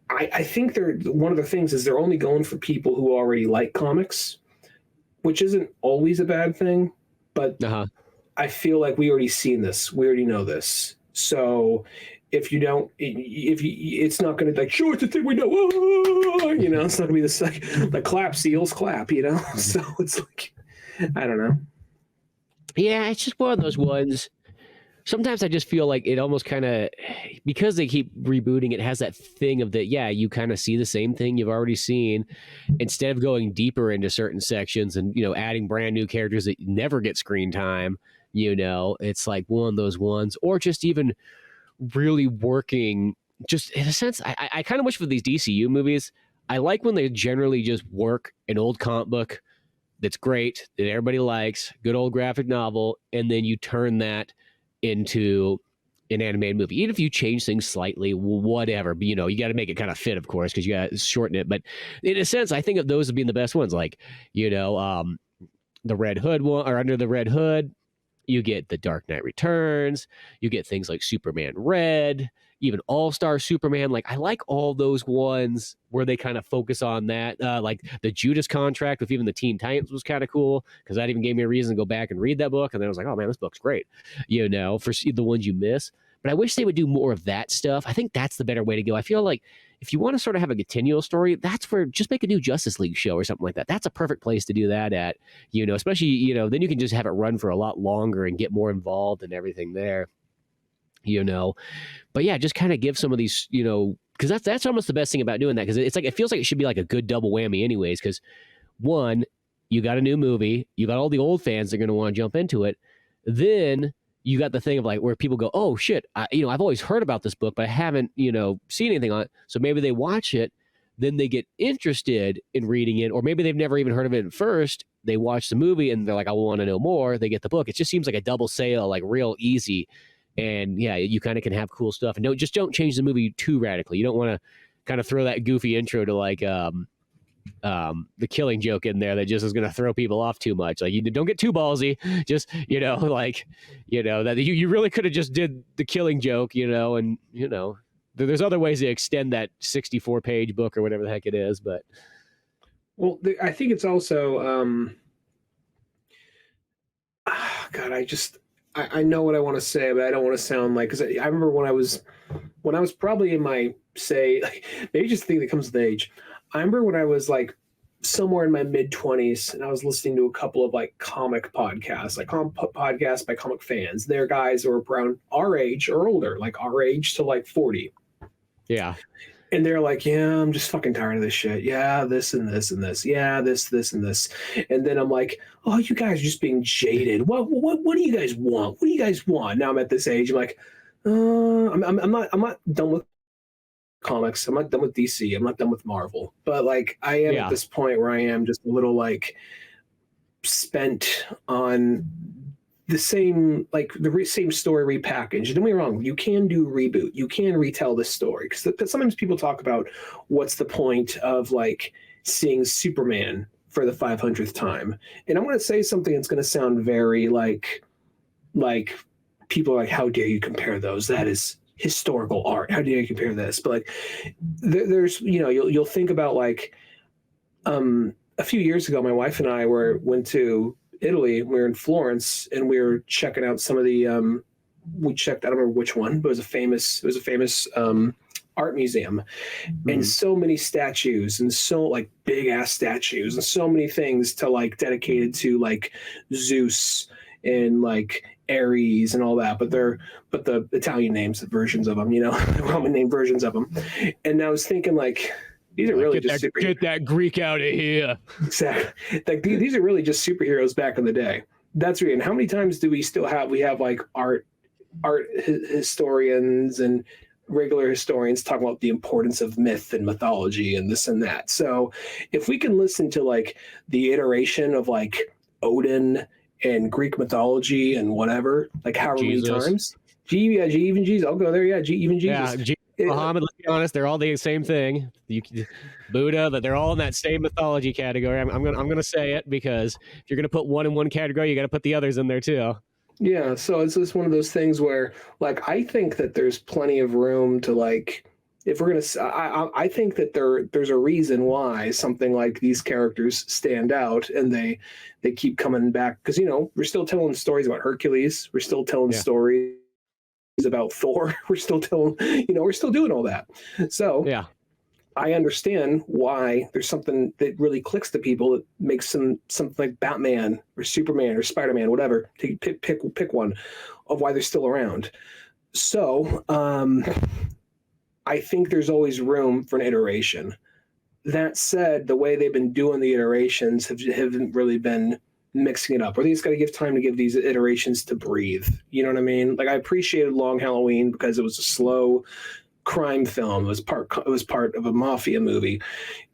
S2: I think one of the things is they're only going for people who already like comics, which isn't always a bad thing. But I feel like we already seen this. We already know this. So if you don't, it's not going to like, sure, it's the thing we know. You know, it's not going to be this like clap, seals clap, you know? So it's like, I don't know.
S1: Yeah, it's just one of those ones. Sometimes I just feel like it almost kind of, because they keep rebooting, it has that thing of that, you kind of see the same thing you've already seen. Instead of going deeper into certain sections and, adding brand new characters that never get screen time, it's like one of those ones. Or just even really working, just in a sense, I kind of wish for these DCU movies, I like when they generally just work an old comic book that's great, that everybody likes, good old graphic novel, and then you turn that into an animated movie. Even if you change things slightly, whatever, but you got to make it kind of fit, of course, because you got to shorten it. But in a sense, I think of those as being the best ones. Like, the Red Hood one, or Under the Red Hood, you get The Dark Knight Returns, you get things like Superman Red, even All-Star Superman. Like, I like all those ones where they kind of focus on that. Like the Judas Contract with even the Teen Titans was kind of cool, because that even gave me a reason to go back and read that book. And then I was like, oh man, this book's great, for the ones you miss. But I wish they would do more of that stuff. I think that's the better way to go. I feel like if you want to sort of have a continual story, that's where just make a new Justice League show or something like that. That's a perfect place to do that at, especially, then you can just have it run for a lot longer and get more involved and everything there. But yeah, just kind of give some of these, because that's almost the best thing about doing that, because it's like, it feels like it should be like a good double whammy anyways, because one, you got a new movie, you got all the old fans that are going to want to jump into it, then you got the thing of like where people go, oh shit, I've always heard about this book, but I haven't, seen anything on it, so maybe they watch it, then they get interested in reading it, or maybe they've never even heard of it at first. They watch the movie and they're like, I want to know more. They get the book. It just seems like a double sale, like real easy. And yeah, you kind of can have cool stuff. And don't change the movie too radically. You don't want to kind of throw that goofy intro to like the Killing Joke in there that just is going to throw people off too much. Like, you don't get too ballsy. Just, like, that you really could have just did the Killing Joke, and there's other ways to extend that 64-page book or whatever the heck it is. But
S2: well, I think it's also God, I know what I want to say, but I don't want to sound like, because I remember when I was probably in my, say, maybe just the thing that comes with age. I remember when I was like somewhere in my mid-20s, and I was listening to a couple of like comic podcasts, like podcasts by comic fans. They're guys who are around our age or older, like our age to like 40.
S1: yeah.
S2: And they're like, yeah, I'm just fucking tired of this shit. Yeah, this and this and this. Yeah, this and this. And then I'm like, oh, you guys are just being jaded. What do you guys want? What do you guys want? Now I'm at this age. I'm like, I'm not done with comics. I'm not done with DC. I'm not done with Marvel. But like, I am at this point where I am just a little like spent on the same, like the same story repackaged. Don't get me wrong, you can do reboot, you can retell this story, because sometimes people talk about what's the point of like seeing Superman for the 500th time. And I'm going to say something that's going to sound very like people are like, how dare you compare those? That is historical art. How dare you compare this? But like there's you'll think about like a few years ago, my wife and I went to Italy. We were in Florence, and we were checking out some of the I don't remember which one, but it was a famous art museum. Mm-hmm. And so many statues, and so like big ass statues, and so many things to like dedicated to like Zeus and like Ares and all that, but the Italian names, the versions of them, the Roman name versions of them. And I was thinking like, these are really
S1: get that Greek out of here.
S2: Exactly. Like these are really just superheroes back in the day. That's right. And how many times do we have like art historians and regular historians talk about the importance of myth and mythology and this and that. So if we can listen to like the iteration of like Odin and Greek mythology and whatever, like however many times. Even Jesus. I'll go there. Yeah, even Jesus.
S1: Yeah, Muhammad, let's be honest, they're all the same thing. Buddha, that they're all in that same mythology category. I'm gonna say it, because if you're gonna put one in one category, you got to put the others in there too.
S2: Yeah, so it's just one of those things where, like, I think that there's plenty of room to like, if we're gonna, I think that there's a reason why something like these characters stand out, and they keep coming back, because we're still telling stories about Hercules, we're still telling stories about Thor, we're still telling, we're still doing all that. So yeah, I understand why there's something that really clicks to people that makes something like Batman or Superman or Spider-Man, whatever. Take pick one of why they're still around. So I think there's always room for an iteration. That said, the way they've been doing the iterations haven't really been mixing it up. Or they just got to give time to give these iterations to breathe. You know what I mean? Like, I appreciated Long Halloween because it was a slow crime film. It was part of a mafia movie.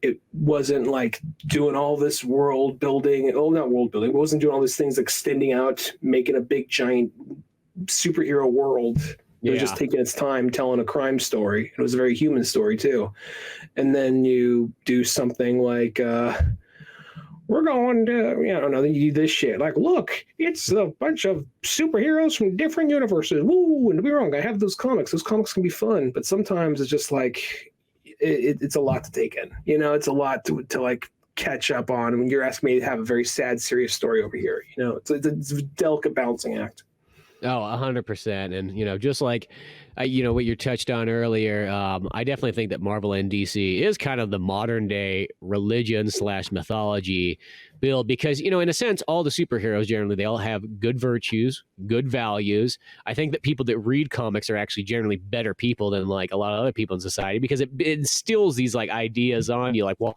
S2: It wasn't like doing all this world building. Oh, not world building. It wasn't doing all these things, extending out, making a big giant superhero world. It was just taking its time telling a crime story. It was a very human story too. And then you do something like we're going to, I don't know, you do this shit. Like, look, it's a bunch of superheroes from different universes. Woo! And to be wrong, I have those comics. Those comics can be fun, but sometimes it's just like, it's a lot to take in. It's a lot to like catch up on when you're asking me to have a very sad, serious story over here. It's a delicate balancing act.
S1: Oh, 100%. And, just like, what you touched on earlier, I definitely think that Marvel and DC is kind of the modern day religion / mythology build, because, in a sense, all the superheroes generally, they all have good virtues, good values. I think that people that read comics are actually generally better people than like a lot of other people in society, because it instills these like ideas on you, like, well,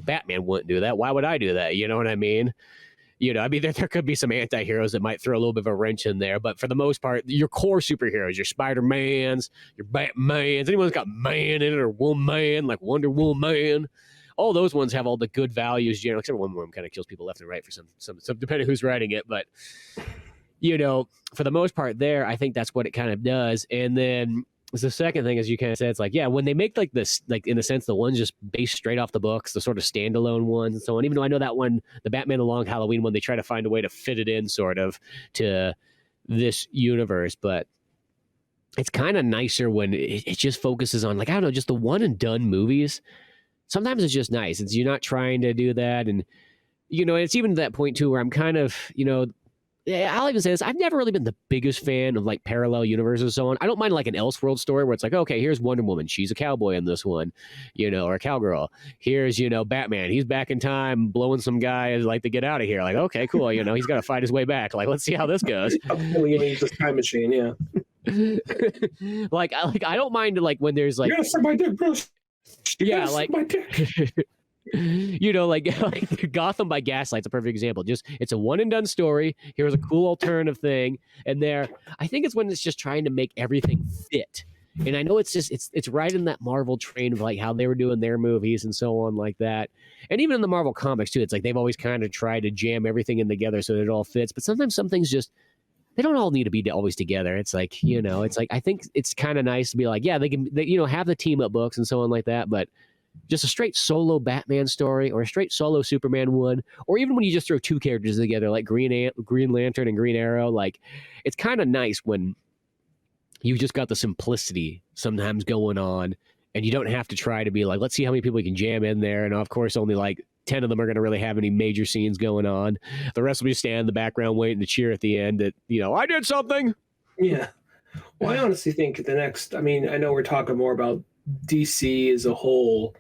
S1: Batman wouldn't do that. Why would I do that? You know what I mean? I mean, there could be some anti-heroes that might throw a little bit of a wrench in there, but for the most part, your core superheroes, your Spider-Mans, your Batmans, anyone that's got man in it or woman, like Wonder Woman, all those ones have all the good values, except for Wonder Woman kind of kills people left and right for some depending who's writing it, but for the most part there, I think that's what it kind of does. And then the second thing, as you kind of said, it's like, yeah, when they make like this, like in a sense, the ones just based straight off the books, the sort of standalone ones and so on, even though I know that one, the Batman The Long Halloween one, they try to find a way to fit it in sort of to this universe, but it's kind of nicer when it just focuses on, like, I don't know, just the one and done movies. Sometimes it's just nice. You're not trying to do that. And, it's even to that point too, where I'm kind of, I'll even say this. I've never really been the biggest fan of like parallel universes and so on. I don't mind like an Elseworld story where it's like, okay, here's Wonder Woman. She's a cowboy in this one, or a cowgirl. Here's, Batman. He's back in time blowing some guy like to get out of here. Like, okay, cool. He's got to fight his way back. Like, let's see how this goes.
S2: He's a time machine. Yeah.
S1: I don't mind like when there's like,
S2: yes, my dick, bro.
S1: Yeah, like
S2: my dick.
S1: like Gotham by Gaslight's a perfect example. Just it's a one and done story. Here's a cool alternative thing, and I think it's when it's just trying to make everything fit. And I know it's right in that Marvel train of like how they were doing their movies and so on like that. And even in the Marvel comics too, it's like they've always kind of tried to jam everything in together so that it all fits. But sometimes some things just they don't all need to be always together. It's like it's like I think it's kind of nice to be like, yeah, they can have the team up books and so on like that, but just a straight solo Batman story or a straight solo Superman one, or even when you just throw two characters together like Green Lantern and Green Arrow, like it's kind of nice when you just got the simplicity sometimes going on and you don't have to try to be like, let's see how many people you can jam in there. And of course, only like 10 of them are going to really have any major scenes going on. The rest will be stand in the background waiting to cheer at the end that, I did something.
S2: Yeah. Well, I honestly think I know we're talking more about DC as a whole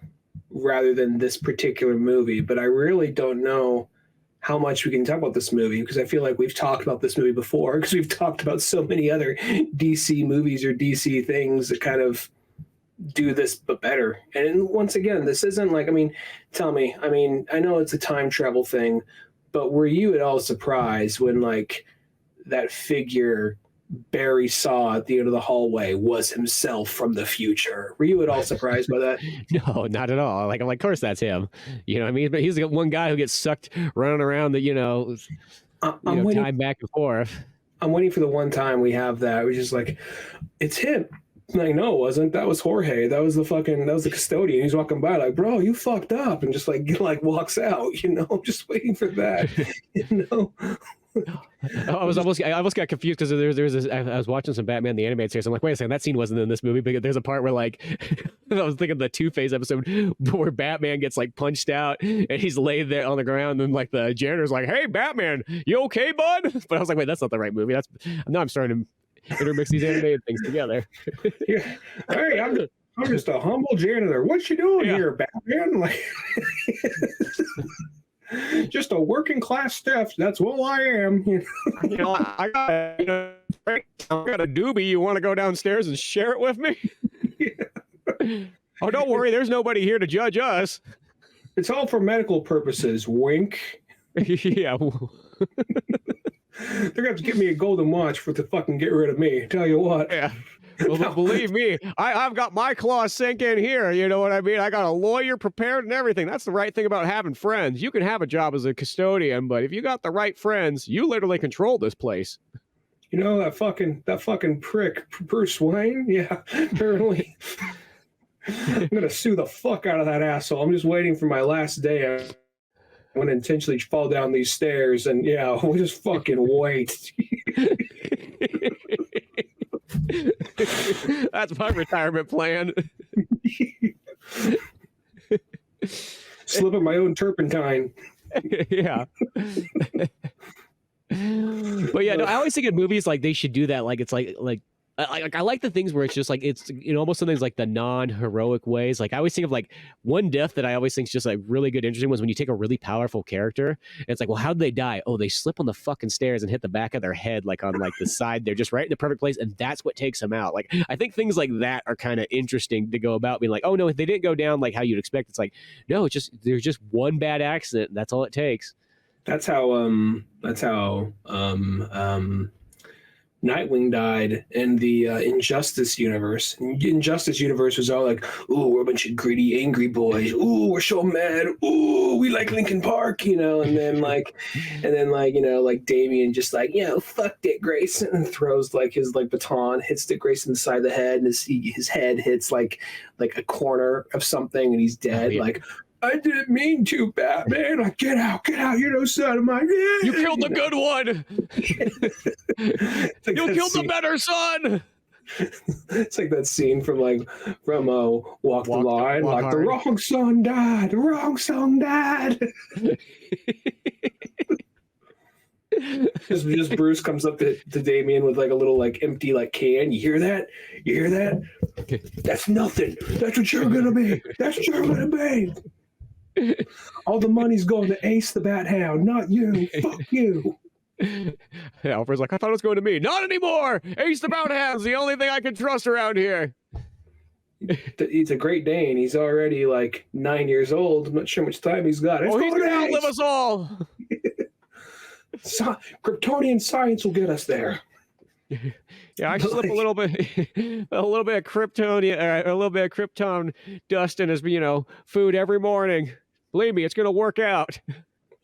S2: rather than this particular movie, but I really don't know how much we can talk about this movie because I feel like we've talked about this movie before because we've talked about so many other DC movies or DC things that kind of do this but better. And once again, this isn't like, tell me, I know it's a time travel thing, but were you at all surprised when like that figure Barry saw at the end of the hallway was himself from the future? Were you at all surprised by that?
S1: No, not at all. Like, I'm like, of course that's him. You know what I mean? But he's the one guy who gets sucked running around the, time back and forth.
S2: I'm waiting for the one time we have that. We're just like, it's him. Like, no, it wasn't. That was Jorge. That was the custodian. He's walking by like, bro, you fucked up. And just like walks out, I'm just waiting for that,
S1: I almost got confused because there's this. I was watching some Batman the Animated series. I'm like, wait a second, that scene wasn't in this movie. But there's a part where like I was thinking of the Two-Face episode where Batman gets like punched out and he's laid there on the ground and like the janitor's like, hey Batman, you okay, bud? But I was like, wait, that's not the right movie. Now I'm starting to intermix these animated things together.
S2: Yeah. Hey, I'm just a humble janitor. What you doing here, Batman? Like just a working class staff. That's all I am.
S1: I got a doobie. You want to go downstairs and share it with me? Yeah. Oh, don't worry. There's nobody here to judge us.
S2: It's all for medical purposes. Wink.
S1: Yeah.
S2: They're gonna have to give me a golden watch to fucking get rid of me. Tell you what.
S1: Yeah. Well, believe me, I've got my claws sink in here. You know what I mean? I got a lawyer prepared and everything. That's the right thing about having friends. You can have a job as a custodian, but if you got the right friends, you literally control this place.
S2: That fucking prick, Bruce Wayne. Yeah, apparently. I'm gonna sue the fuck out of that asshole. I'm just waiting for my last day. I'm gonna intentionally fall down these stairs, and we'll just fucking wait.
S1: That's my retirement plan.
S2: Slipping my own turpentine.
S1: Yeah. But yeah, no, I always think in movies like they should do that. Like it's like I like the things where it's just like it's almost something like the non-heroic ways. Like I always think of like one death that I always think is just like really good, interesting was when you take a really powerful character and it's like, well, how did they die? Oh, they slip on the fucking stairs and hit the back of their head like on like the side there, just right in the perfect place, and that's what takes them out. Like I think things like that are kind of interesting to go about, being like, oh no, they didn't go down like how you'd expect. It's like, no, there's just one bad accident. That's all it takes.
S2: that's how Nightwing died in the Injustice universe. Injustice universe was all like, "Ooh, we're a bunch of gritty, angry boys. Ooh, we're so mad. Ooh, we like Linkin Park," and then Damian just like, fuck Dick Grayson, and throws like his like baton, hits Dick Grayson in the side of the head, and his head hits like a corner of something, and he's dead.
S1: Oh, yeah.
S2: Like, I didn't mean to, Batman. Like, get out, you're no son of mine.
S1: You killed the good one.
S2: Like
S1: you killed
S2: scene.
S1: the better son.
S2: It's like that scene from Walk the Line.
S1: Walk
S2: Like,
S1: hard.
S2: the wrong son died. The wrong son died. just Bruce comes up to Damian with like a little like empty like can. You hear that? You hear that? That's nothing. That's what you're gonna be. That's what you're gonna be. All the money's going to Ace the Bat Hound, not you. Fuck you.
S1: Alfred's like, I thought it was going to me. Not anymore. Ace the Bounty Hound's the only thing I can trust around here.
S2: He's a Great Dane. He's already like 9 years old. I'm not sure how much time he's got.
S1: He's gonna outlive us all.
S2: Kryptonian science will get us there.
S1: Yeah, I slip a little bit of Krypton dust in his, food every morning. Believe me, it's gonna work out.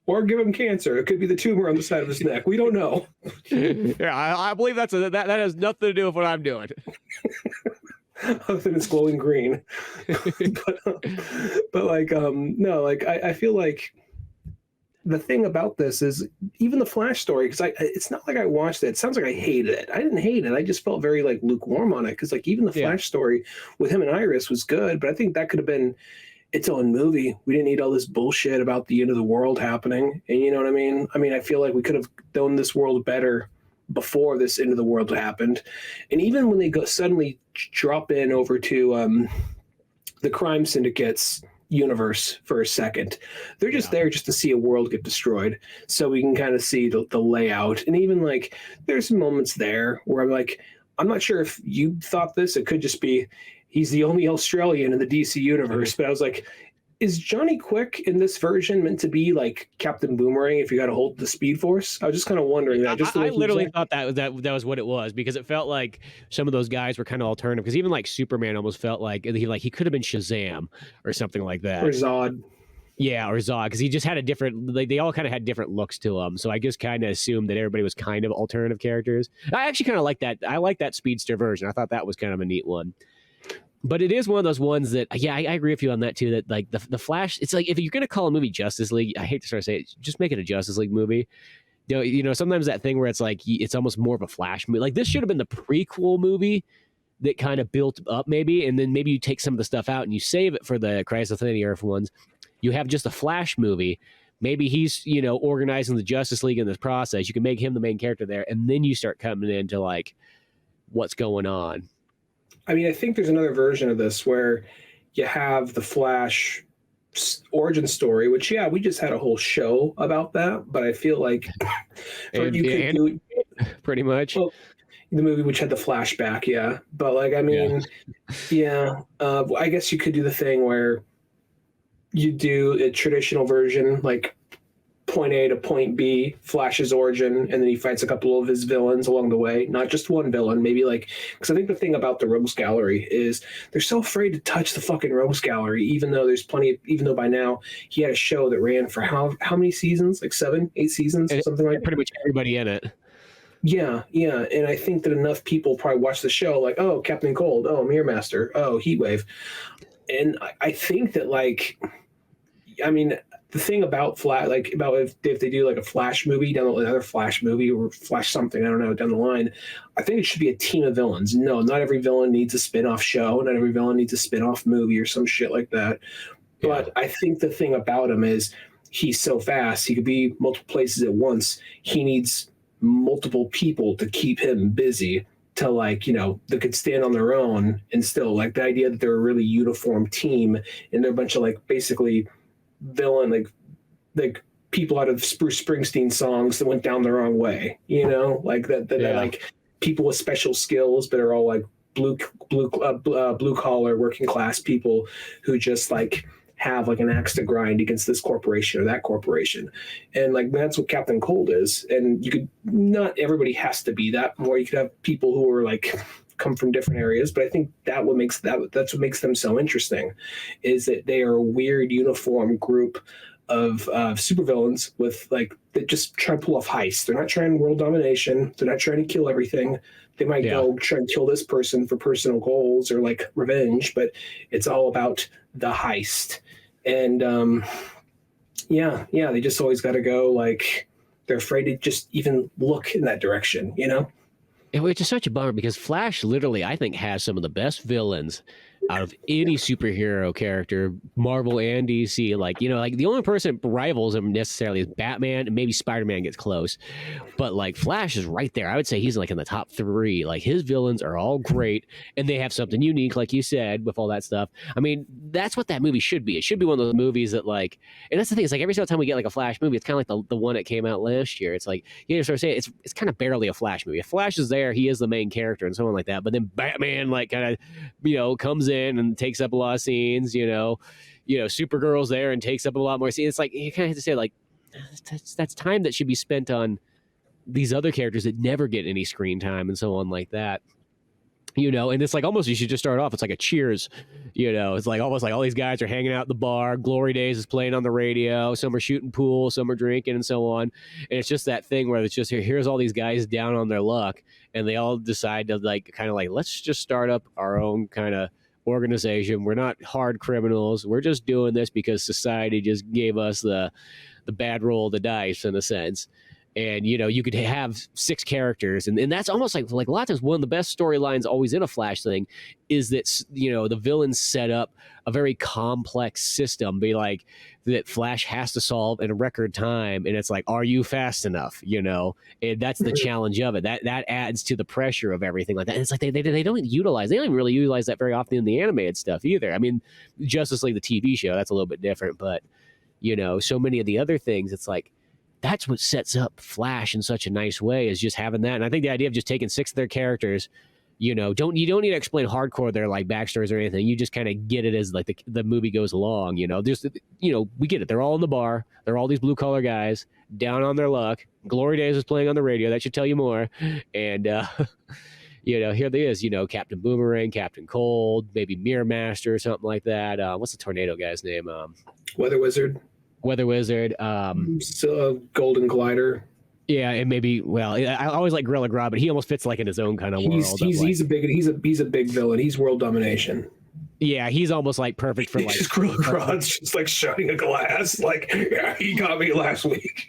S2: Or give him cancer. It could be the tumor on the side of his neck. We don't know.
S1: Yeah, I believe that has nothing to do with what I'm doing.
S2: Other than it's glowing green. I feel like the thing about this is even the Flash story, because it's not like I watched it. It sounds like I hated it. I didn't hate it. I just felt very like lukewarm on it, because like even the Flash story with him and Iris was good, but I think that could have been its own movie. We didn't need all this bullshit about the end of the world happening. And you know what I mean? I mean, I feel like we could have done this world better before this end of the world happened. And even when they suddenly drop in over to the crime syndicates universe for a second, they're just there just to see a world get destroyed, so we can kind of see the layout. And even like there's some moments there where I'm like, I'm not sure if you thought this, it could just be he's the only Australian in the DC universe, but I was like, is Johnny Quick in this version meant to be like Captain Boomerang if you got to hold the Speed Force? I was just kind of wondering that.
S1: I literally thought that was what it was, because it felt like some of those guys were kind of alternative. Because even like Superman almost felt like he could have been Shazam or something like that,
S2: or Zod.
S1: Yeah, or Zod, because he just had a different. Like, they all kind of had different looks to them. So I just kind of assumed that everybody was kind of alternative characters. I actually kind of like that. I like that speedster version. I thought that was kind of a neat one. But it is one of those ones that, I agree with you on that too. That like the Flash, it's like if you're gonna call a movie Justice League, I hate to sort of say it, just make it a Justice League movie. Sometimes that thing where it's like it's almost more of a Flash movie. Like this should have been the prequel movie that kind of built up maybe, and then maybe you take some of the stuff out and you save it for the Crisis on Infinite Earth ones. You have just a Flash movie. Maybe he's organizing the Justice League in this process. You can make him the main character there, and then you start coming into like what's going on.
S2: I mean, I think there's another version of this where you have the Flash origin story, which, we just had a whole show about that. But I feel like
S1: pretty much
S2: the movie which had the flashback. But like, I mean, I guess you could do the thing where you do a traditional version, like point A to point B, Flash's origin, and then he fights a couple of his villains along the way. Not just one villain, maybe because I think the thing about the Rogues Gallery is they're so afraid to touch the fucking Rogues Gallery, even though even though by now he had a show that ran for how many seasons? Like 7, 8 seasons, something like that.
S1: Pretty much everybody in it.
S2: Yeah. And I think that enough people probably watch the show like, oh, Captain Cold, oh, Mirror Master, oh, Heatwave. And I think that the thing about if they do like a Flash movie another Flash movie or Flash something, I don't know, down the line, I think it should be a team of villains. No, not every villain needs a spin-off show. Not every villain needs a spin-off movie or some shit like that. But I think the thing about him is he's so fast. He could be multiple places at once. He needs multiple people to keep him busy to that could stand on their own, and still like the idea that they're a really uniform team and they're a bunch of basically villain like people out of Bruce Springsteen songs that went down the wrong way, like people with special skills but are all like blue collar working class people who just have like an axe to grind against this corporation or that corporation. And like that's what Captain Cold is. And you could, not everybody has to be that, or you could have people who are like come from different areas, but I think that's what makes them so interesting, is that they are a weird uniform group of supervillains with like that just try to pull off heists. They're not trying world domination. They're not trying to kill everything. They might go try and kill this person for personal goals or like revenge, but it's all about the heist. And they just always got to go, like they're afraid to just even look in that direction, you know?
S1: Which is such a bummer because Flash literally, I think, has some of the best villains out of any superhero character, Marvel and DC. Like, you know, like the only person that rivals him necessarily is Batman, and maybe Spider-Man gets close. But like Flash is right there. I would say he's like in the top 3. Like his villains are all great, and they have something unique, like you said, with all that stuff. I mean, that's what that movie should be. It should be one of those movies that like, and that's the thing, it's like every single time we get like a Flash movie, it's kind of like the one that came out last year. It's like, you know, sort of say it's kind of barely a Flash movie. If Flash is there, he is the main character and someone like that. But then Batman like kind of, you know, comes in and takes up a lot of scenes, you know, Supergirl's there and takes up a lot more scenes. It's like, you kind of have to say like, that's time that should be spent on these other characters that never get any screen time and so on like that. You know, and it's like almost you should just start off. It's like a Cheers, you know. It's like almost like all these guys are hanging out at the bar. Glory Days is playing on the radio. Some are shooting pool, some are drinking, and so on. And it's just that thing where it's just here's all these guys down on their luck, and they all decide to like kind of like let's just start up our own kind of organization. We're not hard criminals. We're just doing this because society just gave us the bad roll of the dice in a sense. And, you know, you could have 6 characters. And that's almost like a lot of times one of the best storylines always in a Flash thing is that, you know, the villains set up a very complex system, be like that Flash has to solve in a record time. And it's like, are you fast enough? You know, and that's the challenge of it. That adds to the pressure of everything like that. And it's like they don't even really utilize that very often in the animated stuff either. I mean, Justice League, the TV show, that's a little bit different. But, you know, so many of the other things, it's like, that's what sets up Flash in such a nice way, is just having that. And I think the idea of just taking 6 of their characters, you know, you don't need to explain hardcore their like backstories or anything. You just kind of get it as like the movie goes along, you know. Just, you know, we get it. They're all in the bar. They're all these blue collar guys down on their luck. Glory Days is playing on the radio. That should tell you more. And you know, here they is, you know, Captain Boomerang, Captain Cold, maybe Mirror Master or something like that. What's the tornado guy's name?
S2: Weather Wizard. Golden Glider.
S1: Yeah, and maybe, well, I always like Gorilla Grodd, but he almost fits like in his own kind of world.
S2: He's a big villain. He's world domination.
S1: Yeah, he's almost like perfect for like.
S2: Just Gorilla Grodd's just like shutting a glass. Like, yeah, he got me last week.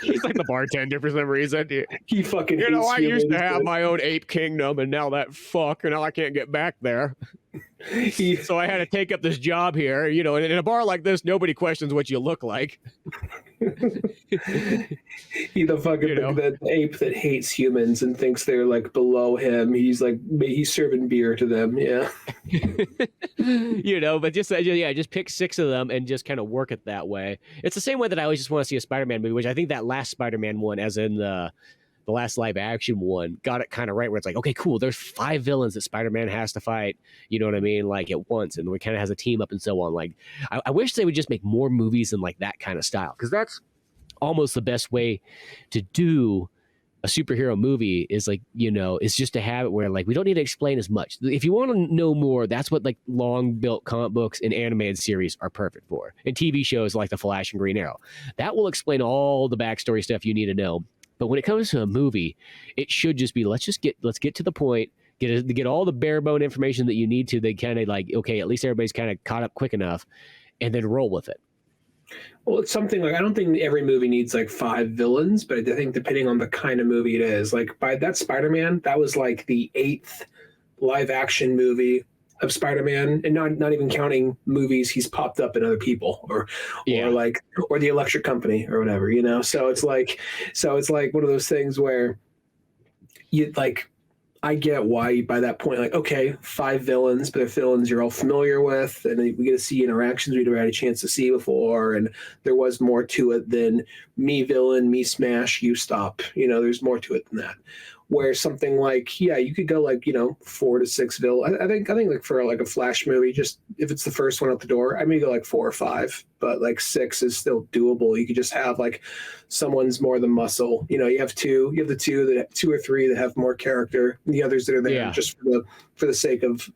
S1: He's like the bartender for some reason.
S2: He fucking.
S1: You know, I used to have my own ape kingdom, and now now I can't get back there. So I had to take up this job here. You know, and in a bar like this, nobody questions what you look like.
S2: He's the fucking the ape that hates humans and thinks they're like below him. He's serving beer to them. Yeah.
S1: You know, but just pick 6 of them and just kind of work it that way. It's the same way that I always just want to see a Spider-Man movie, which I think that last Spider-Man one, as in the last live action one, got it kind of right, where it's like, okay, cool, there's 5 villains that Spider-Man has to fight, you know what I mean, like at once, and we kind of has a team up and so on. Like, I wish they would just make more movies in like that kind of style, because that's almost the best way to do a superhero movie, is like, you know, it's just to have it where like we don't need to explain as much. If you want to know more, that's what like long built comic books and animated series are perfect for, and TV shows like The Flash and Green Arrow, that will explain all the backstory stuff you need to know. But when it comes to a movie, it should just be, let's get to the point, get all the bare bone information that you need to. They kind of like, okay, at least everybody's kind of caught up quick enough, and then roll with it.
S2: Well, it's something like, I don't think every movie needs like 5 villains, but I think depending on the kind of movie it is, like by that Spider-Man, that was like the 8th live action movie of Spider-Man, and not even counting movies he's popped up in other people or the Electric Company or whatever, you know. So it's like one of those things where you like, I get why by that point, like, okay, 5 villains, but they're villains you're all familiar with, and we get to see interactions we never had a chance to see before, and there was more to it than me villain, me smash, you stop. You know, there's more to it than that. where something like, yeah, you could go like, 4 to 6 villains. I think like for like a Flash movie, just if it's the first one out the door, I may go like 4 or 5, but like 6 is still doable. You could just have like someone's more the muscle. You have two or three that have more character, and the others that are there just for the sake of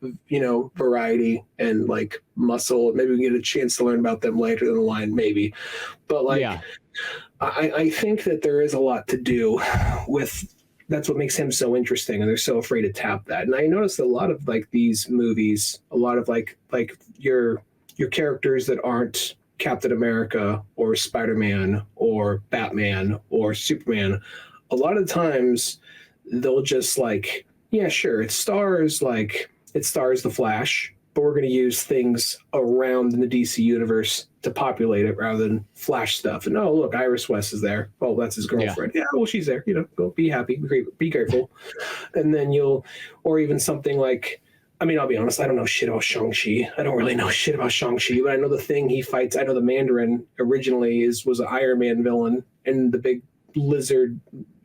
S2: variety and like muscle. Maybe we can get a chance to learn about them later in the line, maybe. But like, I think that there is a lot to do with. That's what makes him so interesting, and they're so afraid to tap that. And I noticed a lot of like these movies, a lot of like your characters that aren't Captain America or Spider-Man or Batman or Superman, a lot of times they'll just like, yeah, sure, it stars the Flash, but we're going to use things around in the DC universe to populate it rather than Flash stuff. And oh, look, Iris West is there. Well, that's his girlfriend. Yeah, well, she's there. Go be happy, be grateful. And then or even something like, I mean, I'll be honest, I don't know shit about Shang-Chi. I don't really know shit about Shang-Chi, but I know the thing he fights. I know the Mandarin originally was an Iron Man villain, and the big lizard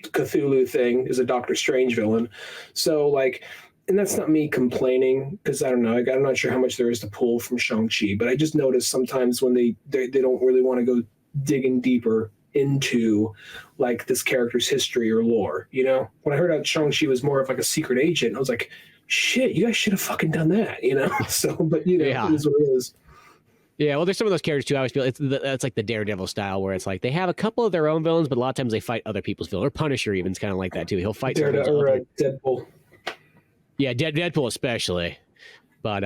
S2: Cthulhu thing is a Doctor Strange villain. So like, and that's not me complaining, because I don't know. I'm not sure how much there is to pull from Shang-Chi, but I just notice sometimes when they don't really want to go digging deeper into like this character's history or lore. When I heard that Shang-Chi was more of like a secret agent, I was like, shit, you guys should have fucking done that, So, but it is what it is.
S1: Yeah, well, there's some of those characters too. I always feel it's like the Daredevil style, where it's like they have a couple of their own villains, but a lot of times they fight other people's villains. Or Punisher even's kind of like that too. He'll fight
S2: Deadpool.
S1: Yeah, Deadpool especially, but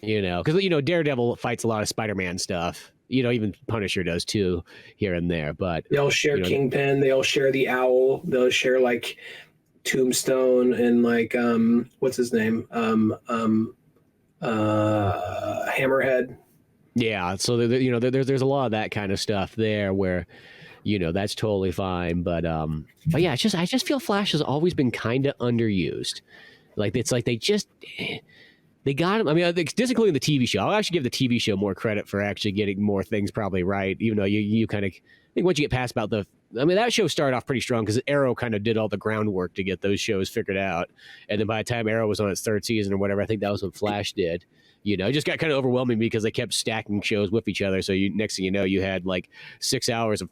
S1: because Daredevil fights a lot of Spider-Man stuff. Even Punisher does too, here and there. But
S2: they all share Kingpin. They all share the Owl. They'll share like Tombstone and like what's his name? Hammerhead.
S1: Yeah, so there's a lot of that kind of stuff there where that's totally fine. But yeah, I just feel Flash has always been kind of underused. Like it's like they got him. I mean, just including the TV show. I'll actually give the TV show more credit for actually getting more things probably right, even though you kind of think once you get past about that show started off pretty strong because Arrow kind of did all the groundwork to get those shows figured out, and then by the time Arrow was on its 3rd season or whatever, I think that was when Flash did. It just got kind of overwhelming because they kept stacking shows with each other. So next thing you know, you had like 6 hours of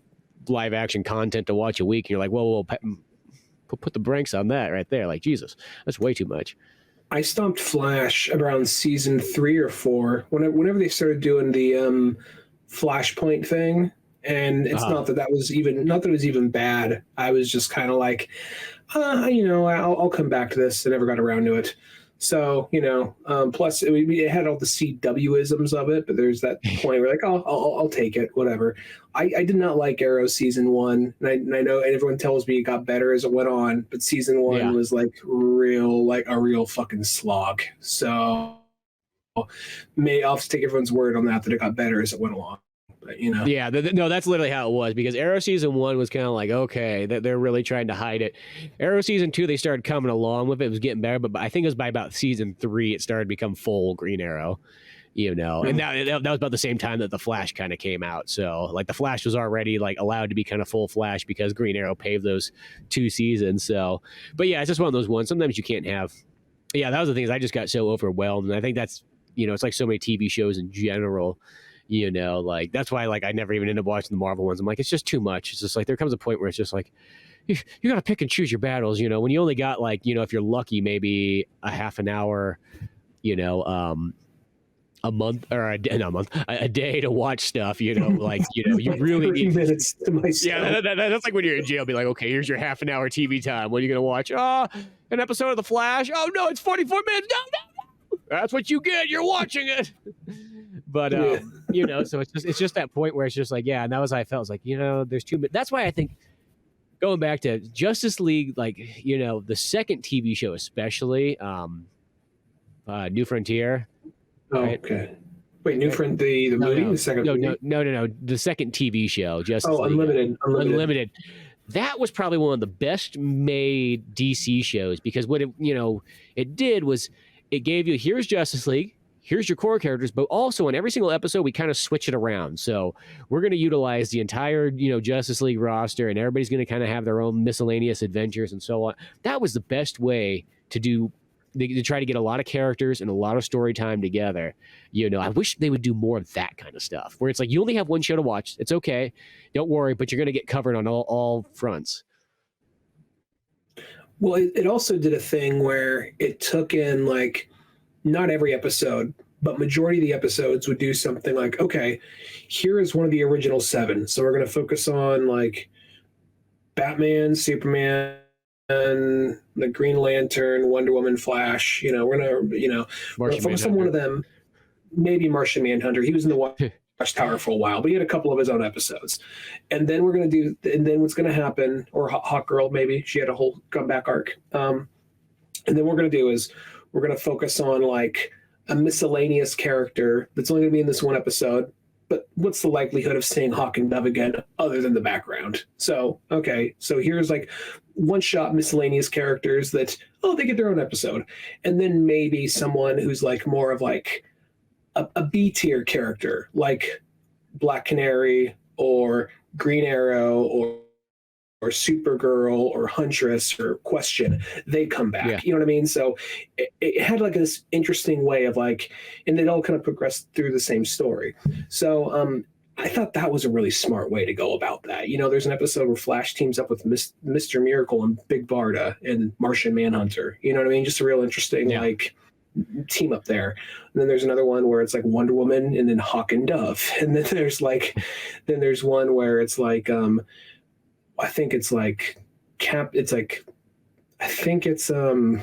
S1: live action content to watch a week, and you're like, whoa, put the brakes on that right there. Like, Jesus, that's way too much.
S2: I stopped Flash around season 3 or 4 whenever they started doing the Flashpoint thing, and it's not that it was even bad. I was just kind of like, I'll come back to this. I never got around to it. So, plus it had all the CW-isms of it, but there's that point where like, I'll take it, whatever. I did not like Arrow season 1, and I know everyone tells me it got better as it went on, but season 1 was like a real fucking slog. So I'll have to take everyone's word on that it got better as it went along. But,
S1: Yeah, no, that's literally how it was, because Arrow season 1 was kind of like, okay, they're really trying to hide it. Arrow season 2, they started coming along with it. It was getting better, but I think it was by about season 3 it started to become full Green Arrow, and that was about the same time that the Flash kind of came out. So like the Flash was already like allowed to be kind of full Flash because Green Arrow paved those 2 seasons. So, but yeah, it's just one of those ones. Sometimes you can't have. Yeah, that was the thing. Is I just got so overwhelmed, and I think that's it's like so many TV shows in general. Like that's why like I never even end up watching the Marvel ones. I'm like, it's just too much. It's just like there comes a point where it's just like you got to pick and choose your battles. When you only got like if you're lucky maybe a half an hour, a month or a day to watch stuff. You really need
S2: minutes to myself.
S1: Yeah, that's like when you're in jail. Be like, okay, here's your half an hour TV time. What are you gonna watch? An episode of The Flash. Oh no, it's 44 minutes. No. That's what you get. You're watching it. But so it's just that point where it's just like, yeah, and that was how I felt. It's like, there's too many. That's why I think going back to Justice League, like, the second TV show especially, New Frontier.
S2: Oh, right? Okay. Wait, New Frontier, the movie, the second movie?
S1: No, the second TV show, Justice League.
S2: Unlimited.
S1: That was probably one of the best made DC shows, because what it did was it gave you, here's Justice League, here's your core characters, but also in every single episode we kind of switch it around. So we're going to utilize the entire, Justice League roster, and everybody's going to kind of have their own miscellaneous adventures and so on. That was the best way to try to get a lot of characters and a lot of story time together. I wish they would do more of that kind of stuff, where it's like you only have one show to watch. It's okay, don't worry, but you're going to get covered on all fronts.
S2: Well, it also did a thing where it took in like not every episode, but majority of the episodes would do something like, okay, here is one of the original 7. So we're going to focus on like Batman, Superman, and the Green Lantern, Wonder Woman, Flash. We're gonna focus on one of them. Maybe Martian Manhunter. He was in the Watchtower for a while, but he had a couple of his own episodes. And then what's gonna happen? Or Hawkgirl, maybe she had a whole comeback arc. And then what we're gonna do is we're gonna focus on like a miscellaneous character that's only gonna be in this one episode. But what's the likelihood of seeing Hawk and Dove again other than the background? So here's like one-shot miscellaneous characters that, they get their own episode. And then maybe someone who's like more of like a B-tier character, like Black Canary or Green Arrow or Supergirl or Huntress or Question, they come back.
S1: Yeah.
S2: You know what I mean? So it had like this interesting way of like, and it all kind of progressed through the same story. So I thought that was a really smart way to go about that. There's an episode where Flash teams up with Mr. Miracle and Big Barda and Martian Manhunter. You know what I mean? Just a real interesting like team up there. And then there's another one where it's like Wonder Woman and then Hawk and Dove. And then there's one where it's like I think it's like Captain Atom,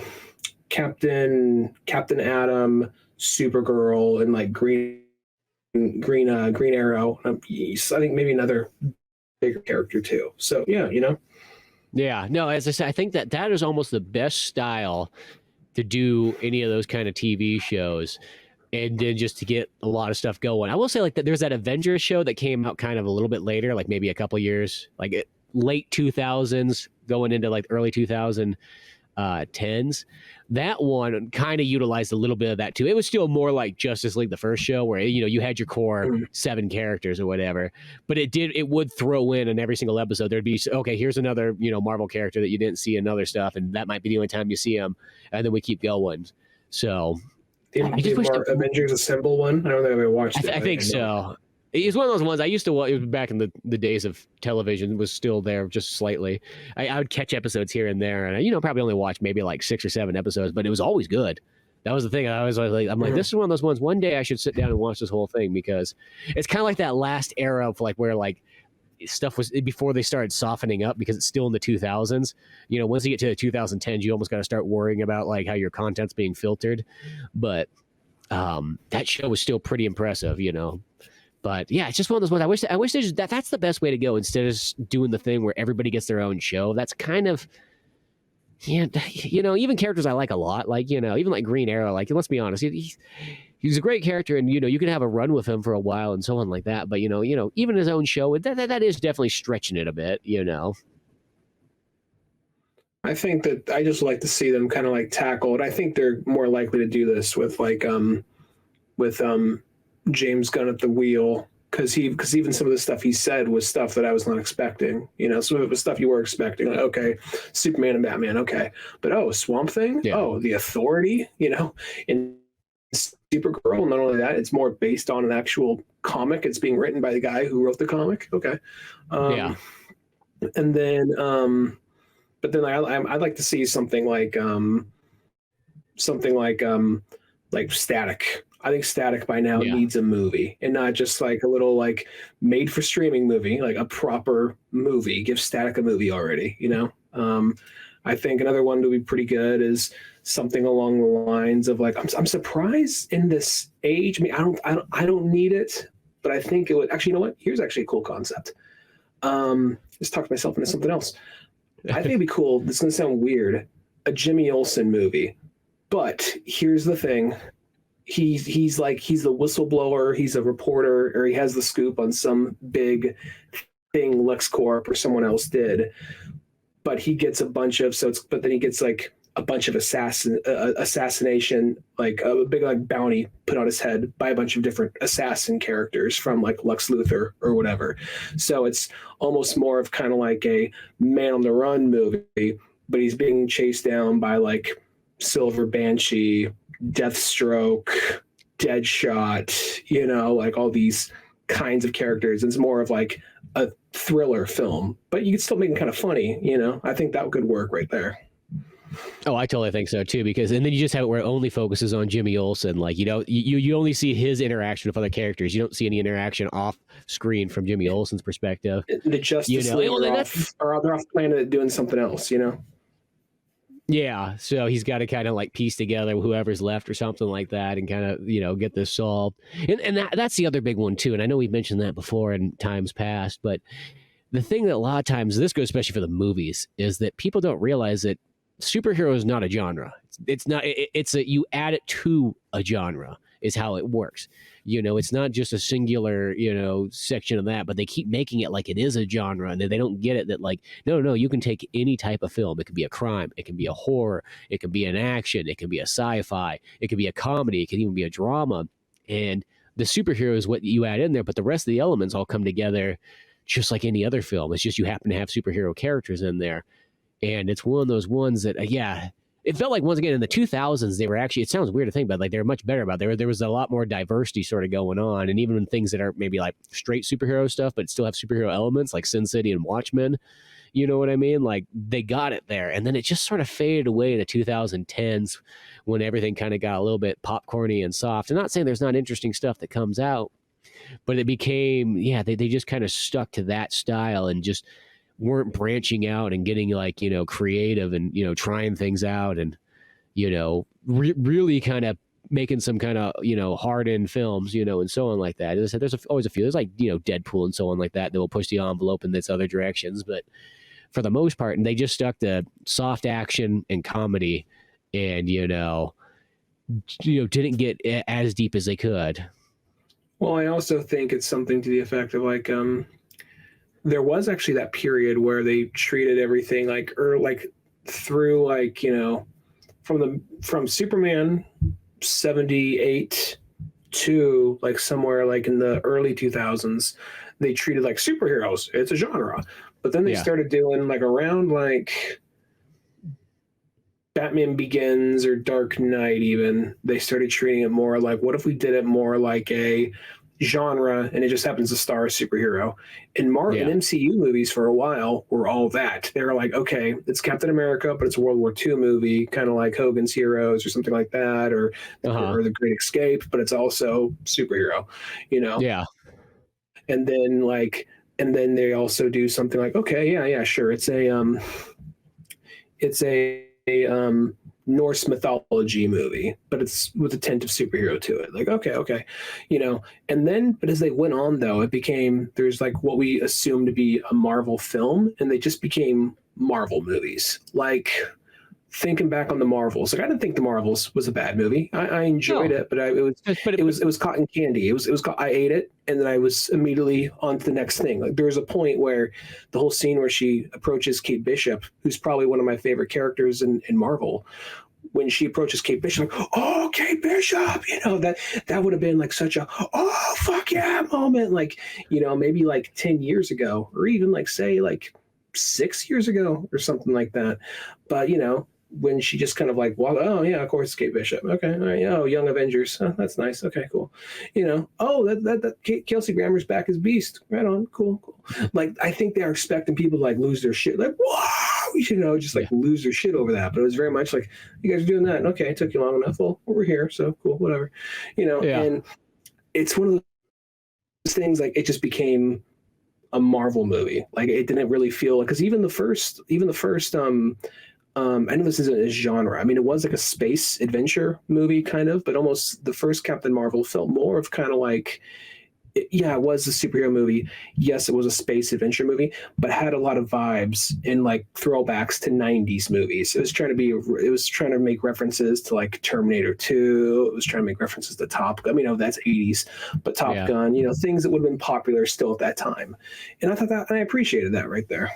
S2: Supergirl, and like Green Arrow. I think maybe another bigger character too. So yeah.
S1: Yeah, no, as I said, I think that is almost the best style to do any of those kind of TV shows, and then just to get a lot of stuff going. I will say like that there's that Avengers show that came out kind of a little bit later, like maybe a couple years, like late 2000s going into like early 2010s. That one kind of utilized a little bit of that too. It was still more like Justice League, the first show, where you had your core 7 characters or whatever, but it would throw in every single episode there'd be, okay, here's another Marvel character that you didn't see in other stuff, and that might be the only time you see them, and then we keep going. So
S2: the Avengers Assemble one, I don't think I've ever watched it.
S1: I think so. It's one of those ones I used to watch. It was back in the days of television, was still there just slightly. I would catch episodes here and there, and I probably only watched maybe like 6 or 7 episodes, but it was always good. That was the thing. I was like, this is one of those ones. One day I should sit down and watch this whole thing, because it's kind of like that last era of like where like stuff was before they started softening up, because it's still in the 2000s. Once you get to the 2010s, you almost got to start worrying about like how your content's being filtered. But that show was still pretty impressive, But yeah, it's just one of those ones. I wish that's the best way to go, instead of doing the thing where everybody gets their own show. That's kind of, even characters I like a lot, like even like Green Arrow. Like, let's be honest, he's a great character, and you can have a run with him for a while and so on like that. But even his own show, that is definitely stretching it a bit.
S2: I think that I just like to see them kind of like tackle it. I think they're more likely to do this with like James Gunn at the wheel, because even some of the stuff he said was stuff that I was not expecting. Some of it was stuff you were expecting. Like, okay, Superman and Batman, okay, but Swamp Thing, the Authority, and Supergirl. Not only that, it's more based on an actual comic. It's being written by the guy who wrote the comic. Okay, and then but then I'd like to see something like Static. I think Static by now needs a movie, and not just like a little like made for streaming movie, like a proper movie. Give Static a movie already, I think another one to be pretty good is something along the lines of like, I'm surprised in this age. I mean, I don't need it, but I think it would actually, here's actually a cool concept. Just talk myself into something else. I think it'd be cool. This is going to sound weird. A Jimmy Olsen movie, but here's the thing. He's the whistleblower. He's a reporter, or he has the scoop on some big thing LexCorp or someone else did. But he gets a bunch of but then he gets like a bunch of assassination, like a big like bounty put on his head by a bunch of different assassin characters from like Lex Luthor or whatever. So it's almost more of kind of like a man on the run movie, but he's being chased down by like Silver Banshee, Deathstroke, Deadshot, you know, like all these kinds of characters. It's more of like a thriller film, but you can still make it kind of funny, you know. I think that could work right there.
S1: Oh, I totally think so too. Because and then you just have it where it only focuses on Jimmy Olsen. Like you only see his interaction with other characters. You don't see any interaction off screen from Jimmy Olsen's perspective.
S2: The Justice League are off planet doing something else, you know.
S1: Yeah, so he's got to kind of like piece together whoever's left or something like that, and kind of get this solved. And that's the other big one too. And I know we've mentioned that before in times past, but the thing that a lot of times this goes especially for the movies is that people don't realize that superhero is not a genre. It's not. It's a you add it to a genre is how it works. It's not just a singular section of that, but they keep making it like it is a genre, and they don't get it that like no, you can take any type of film. It can be a crime, it can be a horror, it can be an action, it can be a sci-fi, it can be a comedy, it can even be a drama, and the superhero is what you add in there, but the rest of the elements all come together just like any other film. It's just you happen to have superhero characters in there. And it's one of those ones that, it felt like once again in the 2000s, they were actually, it sounds weird to think about, like they were much better about it. There was a lot more diversity sort of going on. And even in things that are maybe like straight superhero stuff, but still have superhero elements like Sin City and Watchmen, you know what I mean? Like they got it there. And then it just sort of faded away in the 2010s when everything kind of got a little bit popcorny and soft. I'm not saying there's not interesting stuff that comes out, but it became, they just kind of stuck to that style and just weren't branching out and getting like creative and trying things out and really kind of making some kind of hard-in films and so on like that. As I said, there's always a few. There's like Deadpool and so on like that will push the envelope in this other directions, but for the most part, and they just stuck to soft action and comedy, and didn't get as deep as they could.
S2: Well, I also think it's something to the effect of like there was actually that period where they treated everything like through like from Superman 78 to like somewhere like in the early 2000s, they treated like superheroes, it's a genre. But then they started doing like around like Batman Begins or Dark Knight, even they started treating it more like, what if we did it more like a genre and it just happens to star a superhero? And MCU movies for a while were all that. They were like, okay, it's Captain America, but it's a World War II movie, kind of like Hogan's Heroes or something like that, or The Great Escape, but it's also superhero,
S1: Yeah.
S2: And then they also do something like, okay, sure, it's a Norse mythology movie, but it's with a tint of superhero to it. Like, okay, and then, but as they went on though, it became, there's like what we assume to be a Marvel film, and they just became Marvel movies. Like thinking back on the Marvels, like I didn't think the Marvels was a bad movie. I enjoyed it, but it was cotton candy. It was I ate it, and then I was immediately on to the next thing. Like there was a point where the whole scene where she approaches Kate Bishop, who's probably one of my favorite characters in Marvel. When she approaches Kate Bishop, like, oh, Kate Bishop, that would have been like such a oh fuck yeah moment, like maybe like 10 years ago, or even like say like 6 years ago or something like that. But when she just kind of like, well, oh yeah, of course it's Kate Bishop. Okay, all right, oh, Young Avengers, oh, that's nice. Okay, cool. Oh, that Kelsey Grammer's back as Beast. Right on, cool. Like I think they are expecting people to like lose their shit, like whoa, just like lose their shit over that. But it was very much like, you guys are doing that. Okay, it took you long enough. Well, we're here, so cool, whatever. And it's one of those things like it just became a Marvel movie. Like it didn't really feel like, because even the first I know this isn't a genre. I mean, it was like a space adventure movie kind of, but almost the first Captain Marvel felt more of kind of like, it was a superhero movie. Yes, it was a space adventure movie, but had a lot of vibes and like throwbacks to 90s movies. It was trying to make references to like Terminator 2. It was trying to make references to Top Gun. That's 80s, but Top Gun, things that would have been popular still at that time. And I thought that, and I appreciated that right there.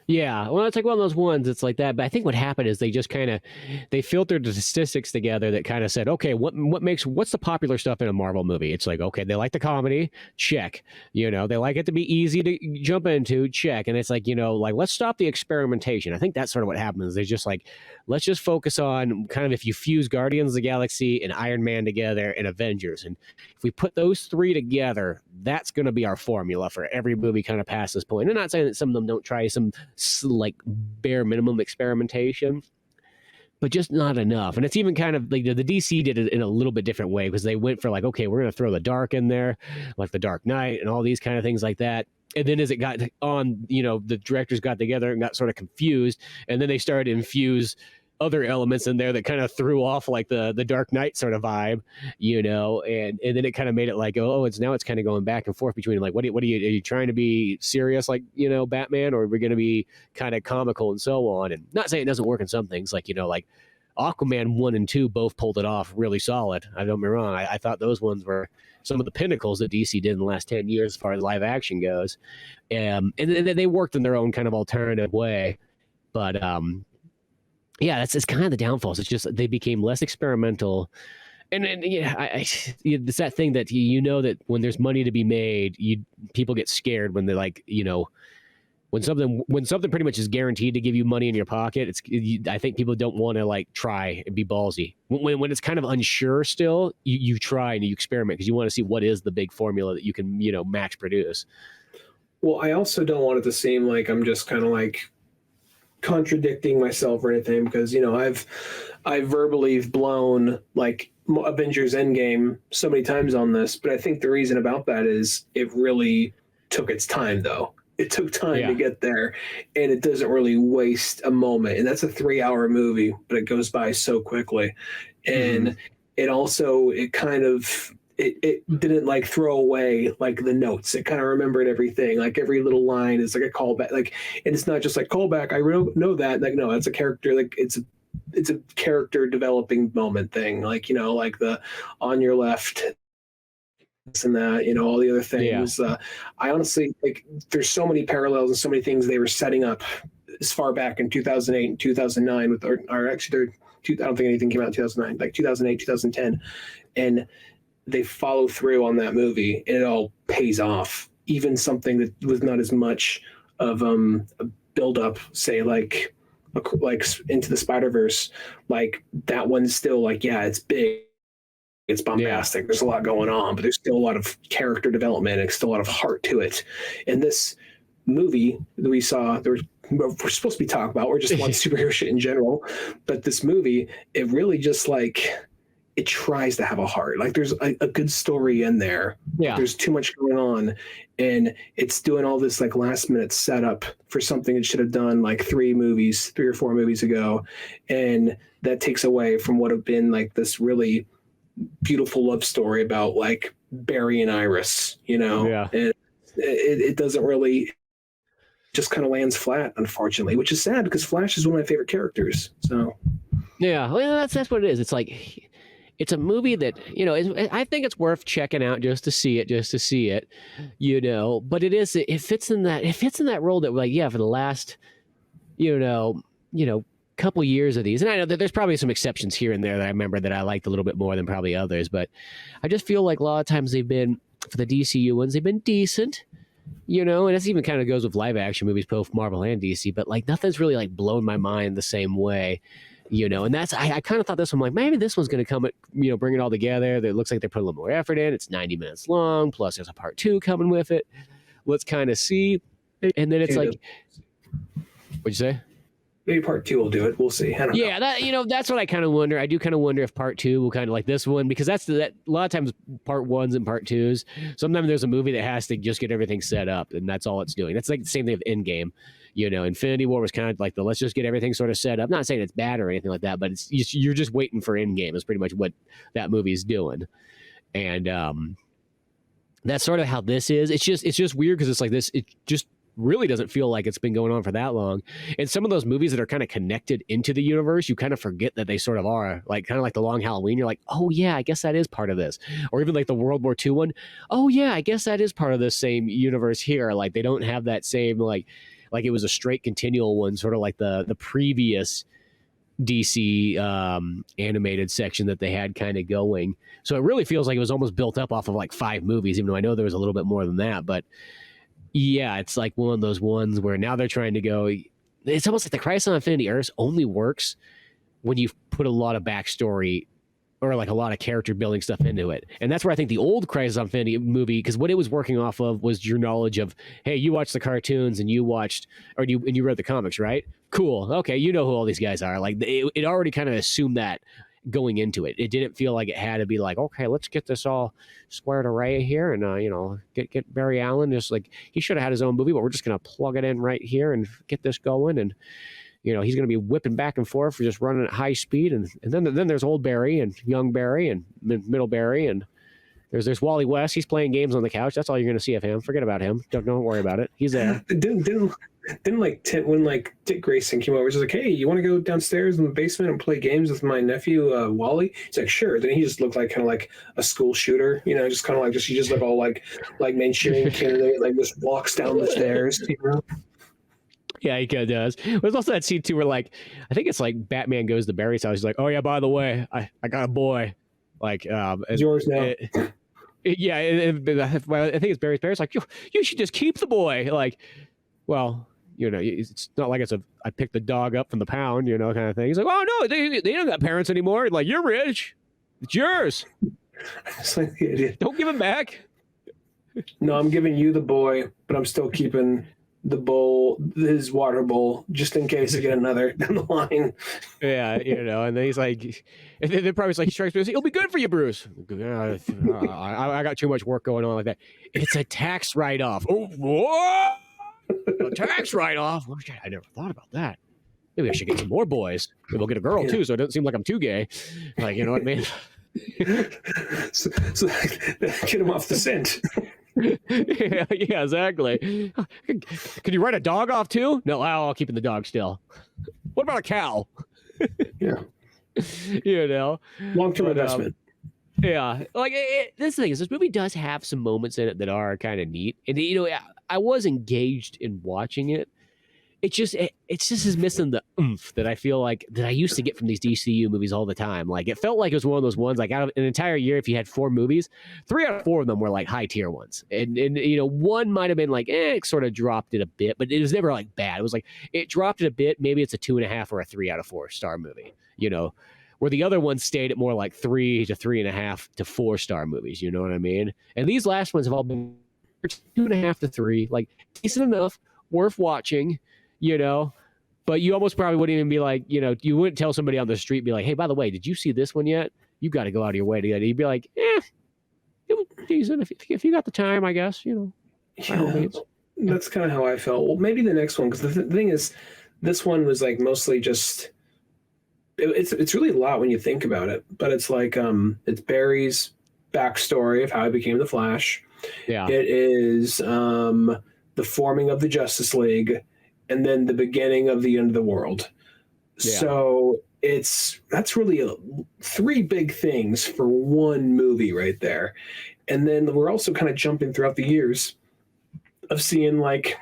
S1: Yeah, well, it's like one of those ones. It's like that, but I think what happened is they just kind of they filtered the statistics together that kind of said, okay, what's the popular stuff in a Marvel movie? It's like, okay, they like the comedy, check. They like it to be easy to jump into, check. And it's like, like let's stop the experimentation. I think that's sort of what happens. They just like let's just focus on kind of if you fuse Guardians of the Galaxy and Iron Man together and Avengers, and if we put those three together, that's going to be our formula for every movie kind of past this point. I'm not saying that some of them don't try some like bare minimum experimentation, but just not enough. And it's even kind of like the DC did it in a little bit different way because they went for like, okay, we're going to throw the dark in there, like the Dark Knight and all these kind of things like that. And then as it got on, the directors got together and got sort of confused, and then they started to infuse other elements in there that kind of threw off like the Dark Knight sort of vibe, and then it kind of made it like, it's kind of going back and forth between like, what are you trying to be serious like, Batman, or are we going to be kind of comical and so on? And not saying it doesn't work in some things, like, like Aquaman 1 and 2 both pulled it off really solid. I don't get me wrong. I thought those ones were some of the pinnacles that DC did in the last 10 years as far as live action goes. And they worked in their own kind of alternative way. But, yeah, it's kind of the downfalls. It's just they became less experimental, and it's that thing that that when there's money to be made, people get scared when they're like when something pretty much is guaranteed to give you money in your pocket. I think people don't want to like try and be ballsy when it's kind of unsure still. You try and you experiment because you want to see what is the big formula that you can max produce.
S2: Well, I also don't want it to seem like I'm just kind of like contradicting myself or anything, because I've verbally blown like Avengers Endgame so many times on this, but I think the reason about that is it really took its time. Though it took time to get there, and it doesn't really waste a moment, and that's a 3-hour movie, but it goes by so quickly. And it kind of it didn't like throw away like the notes. It kind of remembered everything. Like every little line is like a callback. Like, and it's not just like callback. I know that. Like, no, it's a character. Like it's a character developing moment thing. Like, like the on your left, this and that. All the other things. Yeah. I honestly like. There's so many parallels and so many things they were setting up as far back in 2008 and 2009 with, or actually, I don't think anything came out in 2009. Like 2008, 2010, and they follow through on that movie, and it all pays off. Even something that was not as much of a build up, say like Into the Spider-Verse, like that one's still like, yeah, it's big, it's bombastic. Yeah. There's a lot going on, but there's still a lot of character development and still a lot of heart to it. And this movie that we saw, we're supposed to be talking about, we're just on superhero shit in general, but this movie, it really just like, it tries to have a heart. Like there's a good story in there. Yeah. There's too much going on, and it's doing all this like last minute setup for something it should have done like 3 or 4 movies ago. And that takes away from what have been like this really beautiful love story about like Barry and Iris, Yeah. And it doesn't really, just kind of lands flat, unfortunately, which is sad because Flash is one of my favorite characters. So
S1: yeah, well, that's what it is. It's like, it's a movie that, I think it's worth checking out just to see it, but it fits in that role that like, yeah, for the last, couple years of these. And I know that there's probably some exceptions here and there that I remember that I liked a little bit more than probably others, but I just feel like a lot of times they've been, for the DCU ones, they've been decent, and this even kind of goes with live action movies, both Marvel and DC, but like nothing's really like blown my mind the same way. And that's, I kind of thought this one, like, maybe this one's going to come at, bring it all together. It looks like they put a little more effort in. It's 90 minutes long, plus there's a part 2 coming with it. Let's kind of see. And then it's like, what'd you say?
S2: Maybe part 2 will do it. We'll see. I don't know.
S1: That, that's what I kind of wonder. I do kind of wonder if part 2 will kind of like this one, because that a lot of times part 1s and part 2s, sometimes there's a movie that has to just get everything set up, and that's all it's doing. That's like the same thing with Endgame. Infinity War was kind of like let's just get everything sort of set up. Not saying it's bad or anything like that, but you're just waiting for Endgame is pretty much what that movie is doing. And that's sort of how this is. It's just weird because it's like this. It just really doesn't feel like it's been going on for that long. And some of those movies that are kind of connected into the universe, you kind of forget that they sort of are. Like kind of like the Long Halloween. You're like, oh yeah, I guess that is part of this. Or even like the World War II one. Oh yeah, I guess that is part of the same universe here. Like they don't have that same like like it was a straight continual one, sort of like the previous DC animated section that they had kind of going. So it really feels like it was almost built up off of like 5 movies, even though I know there was a little bit more than that. But yeah, it's like one of those ones where now they're trying to go. It's almost like the Crisis on Infinity Earths only works when you put a lot of backstory or like a lot of character building stuff into it. And that's where I think the old Crisis on Infinity movie, because what it was working off of was your knowledge of, hey, you watched the cartoons and you watched, or you read the comics, right? Cool. Okay. You know who all these guys are. Like it already kind of assumed that going into it. It didn't feel like it had to be like, okay, let's get this all squared away here and, get Barry Allen. Just like he should have had his own movie, but we're just going to plug it in right here and get this going. And, he's going to be whipping back and forth for just running at high speed. And then there's old Barry and young Barry and middle Barry. And there's Wally West. He's playing games on the couch. That's all you're going to see of him. Forget about him. Don't worry about it. He's there.
S2: Didn't when Dick Grayson came over, he's like, hey, you want to go downstairs in the basement and play games with my nephew, Wally? He's like, sure. Then he just looked like kind of like a school shooter, just kind of like he just looked all like Manchurian candidate, like just walks down the stairs,
S1: Yeah, he kind of does. There's also that scene too where I think it's like Batman goes to Barry's house. He's like, oh yeah, by the way, I got a boy. Like,
S2: it's yours now.
S1: Yeah, I think it's Barry's. Barry's like, you should just keep the boy. Like, well, it's not like I picked the dog up from the pound, kind of thing. He's like, oh no, they don't got parents anymore. Like, you're rich, it's yours.
S2: It's like the idiot.
S1: Don't give him back.
S2: No, I'm giving you the boy, but I'm still keeping the bowl, his water bowl, just in case I get another down the line.
S1: Yeah, and then he's like, and then probably like, strikes me, it'll be good for you, Bruce. I got too much work going on like that. It's a tax write-off. Oh, what? A tax write-off? Oh, I never thought about that. Maybe I should get some more boys. Maybe we'll get a girl too, so it doesn't seem like I'm too gay. Like, you know what I mean?
S2: so get him off the scent.
S1: yeah, exactly. Can you write a dog off too? No, I'll keep the dog still. What about a cow?
S2: Yeah. Long-term investment.
S1: Yeah. Like, this thing is, this movie does have some moments in it that are kind of neat. And, I was engaged in watching it. It's just is missing the oomph that I feel like that I used to get from these DCU movies all the time. Like, it felt like it was one of those ones, like out of an entire year, if you had 4 movies, 3 out of 4 of them were like high tier ones. And one might have been like, it sort of dropped it a bit, but it was never like bad. It was like, it dropped it a bit. Maybe it's a 2.5 or a 3 out of 4 star movie, where the other ones stayed at more like 3 to 3.5 to 4 star movies. You know what I mean? And these last ones have all been 2.5 to 3, like decent enough, worth watching. But you almost probably wouldn't even be like, you wouldn't tell somebody on the street, be like, hey, by the way, did you see this one yet? You got to go out of your way to get it. You'd be like, it was decent. If you got the time, I guess,
S2: Yeah, that's kind of how I felt. Well, maybe the next one, because the thing is, this one was like mostly just, it's really a lot when you think about it, but it's like, it's Barry's backstory of how he became the Flash.
S1: Yeah.
S2: It is the forming of the Justice League, and then the beginning of the end of the world. Yeah. So that's really 3 big things for one movie right there. And then we're also kind of jumping throughout the years of seeing like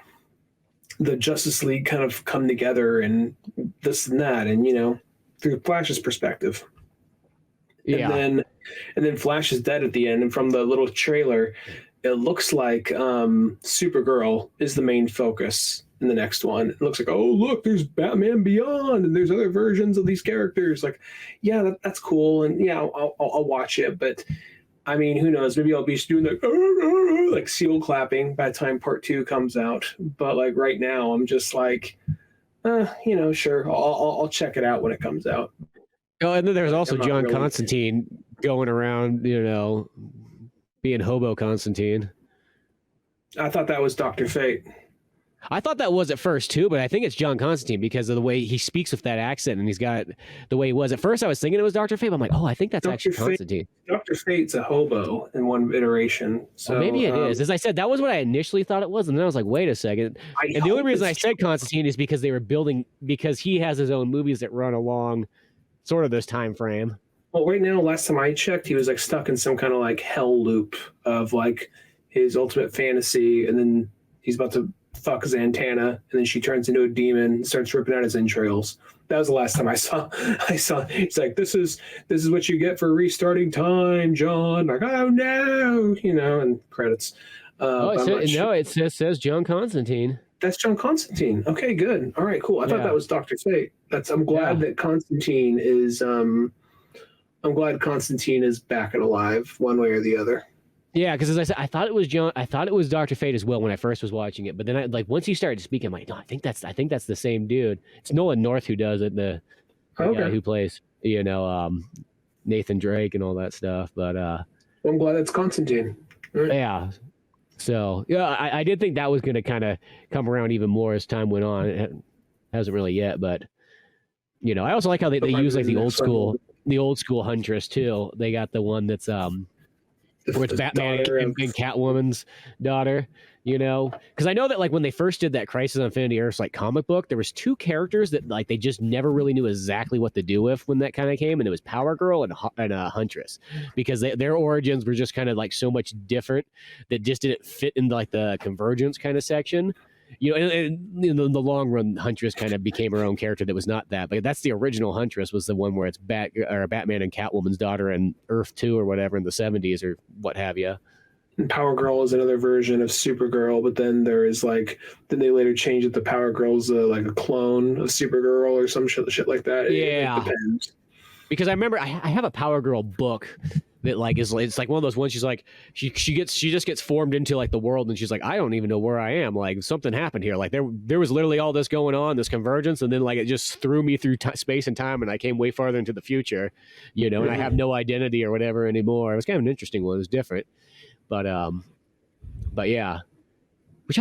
S2: the Justice League kind of come together and this and that, and through Flash's perspective.
S1: Yeah.
S2: And then Flash is dead at the end, and from the little trailer, it looks like Supergirl is the main focus in the next one. It looks like, oh, look, there's Batman Beyond, and there's other versions of these characters. Like, yeah, that's cool, and yeah, I'll watch it. But I mean, who knows? Maybe I'll be doing like seal clapping by the time part 2 comes out. But like right now, I'm just like, sure, I'll check it out when it comes out.
S1: Oh, and then there's also John Constantine going around, being hobo Constantine.
S2: I thought that was Dr. Fate.
S1: I thought that was at first too, but I think it's John Constantine because of the way he speaks with that accent, and he's got the way he was. At first I was thinking it was Dr. Fate, but I'm like, oh, I think that's actually Constantine.
S2: Dr. Fate's a hobo in one iteration. So
S1: maybe it is. As I said, that was what I initially thought it was, and then I was like, wait a second. And the only reason I said Constantine is because they were building, because he has his own movies that run along sort of this time frame.
S2: Well, right now, last time I checked, he was like stuck in some kind of like hell loop of like his ultimate fantasy, and then he's about to fuck Zantana, and then she turns into a demon and starts ripping out his entrails. That was the last time I saw. It's like, this is what you get for restarting time, John. Like, oh no, and credits.
S1: It says John Constantine.
S2: That's John Constantine. Okay, good. All right, cool. I thought that was Dr. Fate. I'm glad that Constantine is. I'm glad Constantine is back and alive, one way or the other.
S1: Yeah, because as I said, I thought it was John. I thought it was Dr. Fate as well when I first was watching it. But then, once he started speaking, I'm like, no, I think that's the same dude. It's Nolan North who does it. The guy who plays, Nathan Drake and all that stuff. But
S2: I'm glad it's Constantine.
S1: Right. Yeah. So I did think that was going to kind of come around even more as time went on. It hasn't really yet, but I also like how they use like the old school Huntress too. They got the one that's where it's Batman and Catwoman's daughter, because I know that like when they first did that Crisis on Infinity Earths like comic book, there was two characters that like they just never really knew exactly what to do with when that kind of came, and it was Power Girl and Huntress, because their origins were just kind of like so much different that just didn't fit into like the Convergence kind of section. And in the long run, Huntress kind of became her own character that was not that. But that's the original Huntress, was the one where it's Batman and Catwoman's daughter in Earth 2 or whatever in the 70s or what have you.
S2: And Power Girl is another version of Supergirl, but then there is then they later changed it to Power Girl's like a clone of Supergirl or some shit like that.
S1: Yeah.
S2: It depends.
S1: Because I remember I have a Power Girl book that like it's like one of those ones. She's like she just gets formed into like the world, and she's like, I don't even know where I am. Like something happened here. Like there was literally all this going on, this convergence, and then like it just threw me through space and time, and I came way farther into the future, and I have no identity or whatever anymore. It was kind of an interesting one. It was different, but yeah. Which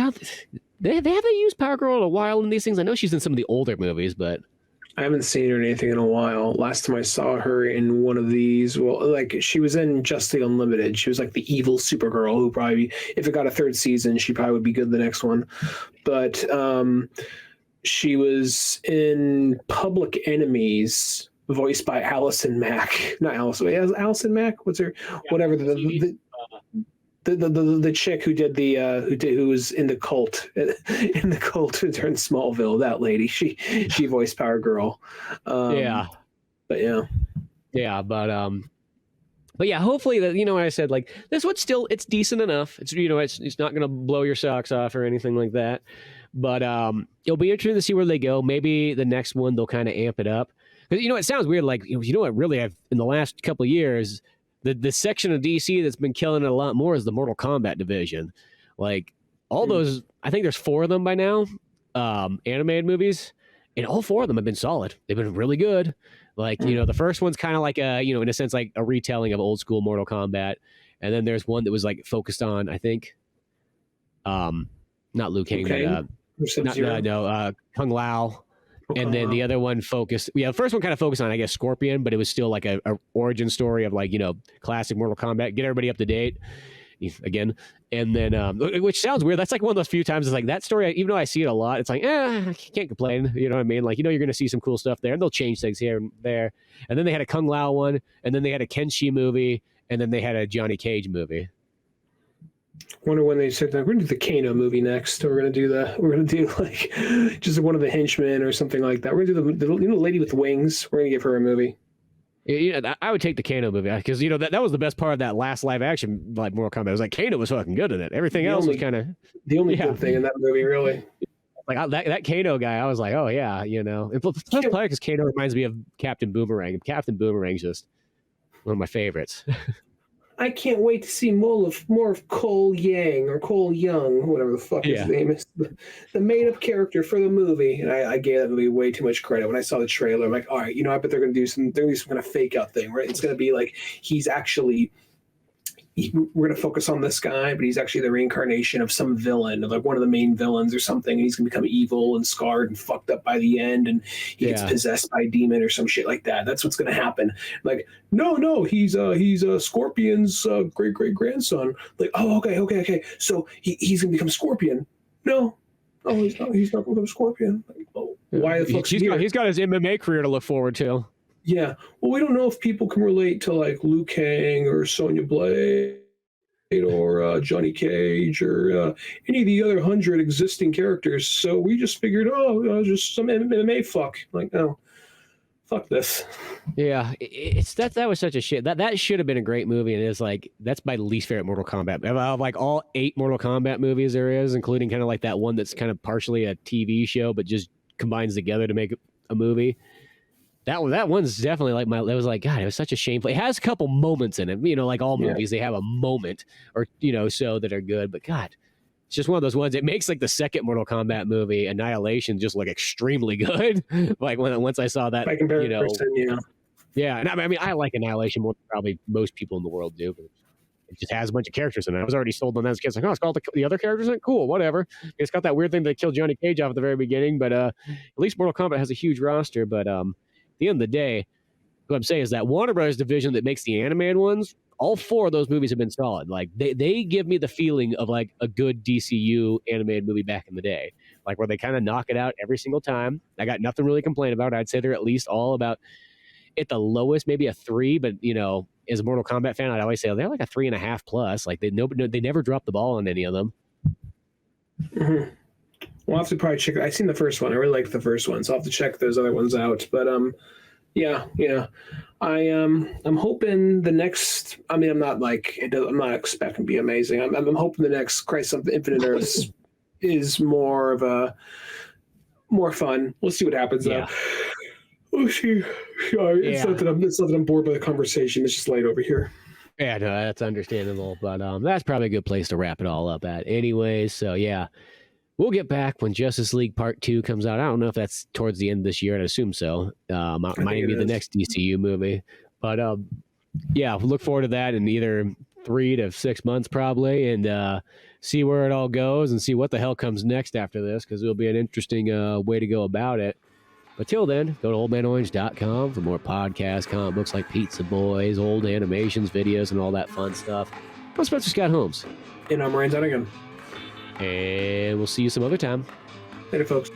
S1: they haven't used Power Girl in a while in these things. I know she's in some of the older movies, but
S2: I haven't seen her in anything in a while. Last time I saw her in one of these, she was in Justly Unlimited. She was like the evil Supergirl who probably, if it got a third season, she probably would be good the next one. But she was in Public Enemies, voiced by Allison Mack. Not Allison. Allison Mack? What's her? Yeah, whatever. The chick who did who was in the cult during Smallville, that lady, she voiced Power Girl. But yeah, hopefully that what I said, like this one's still, it's decent enough. It's it's not gonna blow your socks off or anything like that. But it'll be interesting to see where they go. Maybe the next one they'll kind of amp it up, because it sounds weird. Like what really I've in the last couple of years. The section of DC that's been killing it a lot more is the Mortal Kombat division. Like all those, I think there's 4 of them by now, animated movies, and all 4 of them have been solid. They've been really good. Like, the first one's kind of like in a sense, like a retelling of old school Mortal Kombat. And then there's one that was like focused on, I think, not Liu Kang, but Kung Lao. And then the other one focused, the first one kind of focused on, I guess, Scorpion, but it was still like a origin story of like, classic Mortal Kombat, get everybody up to date again. And then, which sounds weird. That's like one of those few times it's like that story, even though I see it a lot, it's like, I can't complain. You know what I mean? Like, you're going to see some cool stuff there, and they'll change things here and there. And then they had a Kung Lao one, and then they had a Kenshi movie, and then they had a Johnny Cage movie. Wonder when they said that we're gonna do the Kano movie next. We're gonna do like just one of the henchmen or something like that. We're gonna do the lady with wings. We're gonna give her a movie.
S1: I would take the Kano movie because that was the best part of that last live action like Mortal Kombat. It was like Kano was fucking good in it. Everything else was kind of
S2: the only good thing in that movie, really.
S1: Like that Kano guy, I was like, oh yeah, And plus, because Kano reminds me of Captain Boomerang. Captain Boomerang's just one of my favorites.
S2: I can't wait to see more of Cole Yang or Cole Young, whatever the fuck his name is, the made-up character for the movie. And I gave that movie way too much credit when I saw the trailer. I'm like, all right, I bet they're gonna do some kind of fake out thing, right? It's gonna be like he's actually. We're going to focus on this guy, but he's actually the reincarnation of some villain, of like one of the main villains or something. And he's going to become evil and scarred and fucked up by the end. And he gets possessed by a demon or some shit like that. That's what's going to happen. Like, no, he's Scorpion's great grandson. Like, oh, okay. So he's going to become Scorpion. No, he's not. He's not going to become Scorpion. Like, oh, why the fuck?
S1: He's got his MMA career to look forward to.
S2: Yeah. Well, we don't know if people can relate to like Liu Kang or Sonya Blade or Johnny Cage or any of the other 100 existing characters. So we just figured, just some MMA fuck. Like, no, fuck this.
S1: Yeah, it's that was such a shit. That should have been a great movie, and it's like that's my least favorite Mortal Kombat. Of like all 8 Mortal Kombat movies there is, including kind of like that one that's kind of partially a TV show, but just combines together to make a movie. That one's definitely like it was like, God, it was such a shameful. It has a couple moments in it, like all movies, they have a moment or so that are good. But God, it's just one of those ones. It makes like the second Mortal Kombat movie, Annihilation, just look extremely good. Like once I saw that,
S2: by comparison,
S1: yeah. And I mean, I like Annihilation more than probably most people in the world do. But it just has a bunch of characters in it. I was already sold on that as a kid. It's like, oh, it's got the other characters in it? Cool, whatever. It's got that weird thing that killed Johnny Cage off at the very beginning. But at least Mortal Kombat has a huge roster. But at the end of the day, what I'm saying is that Warner Brothers division that makes the animated ones, all 4 of those movies have been solid. Like they give me the feeling of like a good DCU animated movie back in the day, like where they kind of knock it out every single time. I got nothing really to complain about. I'd say they're at least all about at the lowest, maybe a 3, but as a Mortal Kombat fan, I'd always say they're like a 3.5 plus. Like they never drop the ball on any of them.
S2: Mm-hmm. We'll have to probably check. I've seen the first one. I really liked the first one, so I'll have to check those other ones out. But yeah. I'm hoping the next. I mean, I'm not expecting to be amazing. I'm hoping the next Crisis on Infinite Earths is more fun. We'll see what happens though. Oh, see. It's not that I'm bored by the conversation. It's just late over here.
S1: Yeah, no, that's understandable. But that's probably a good place to wrap it all up at. Anyways, so yeah. We'll get back when Justice League Part 2 comes out. I don't know if that's towards the end of this year. I'd assume so. Might be the next DCU movie. But yeah, we'll look forward to that in either 3 to 6 months probably, and see where it all goes and see what the hell comes next after this, because it'll be an interesting way to go about it. But till then, go to oldmanorange.com for more podcasts, comic books like Pizza Boys, old animations, videos, and all that fun stuff. I'm Spencer Scott Holmes.
S2: And I'm Ryan Dunnigan.
S1: And we'll see you some other time.
S2: Later, folks.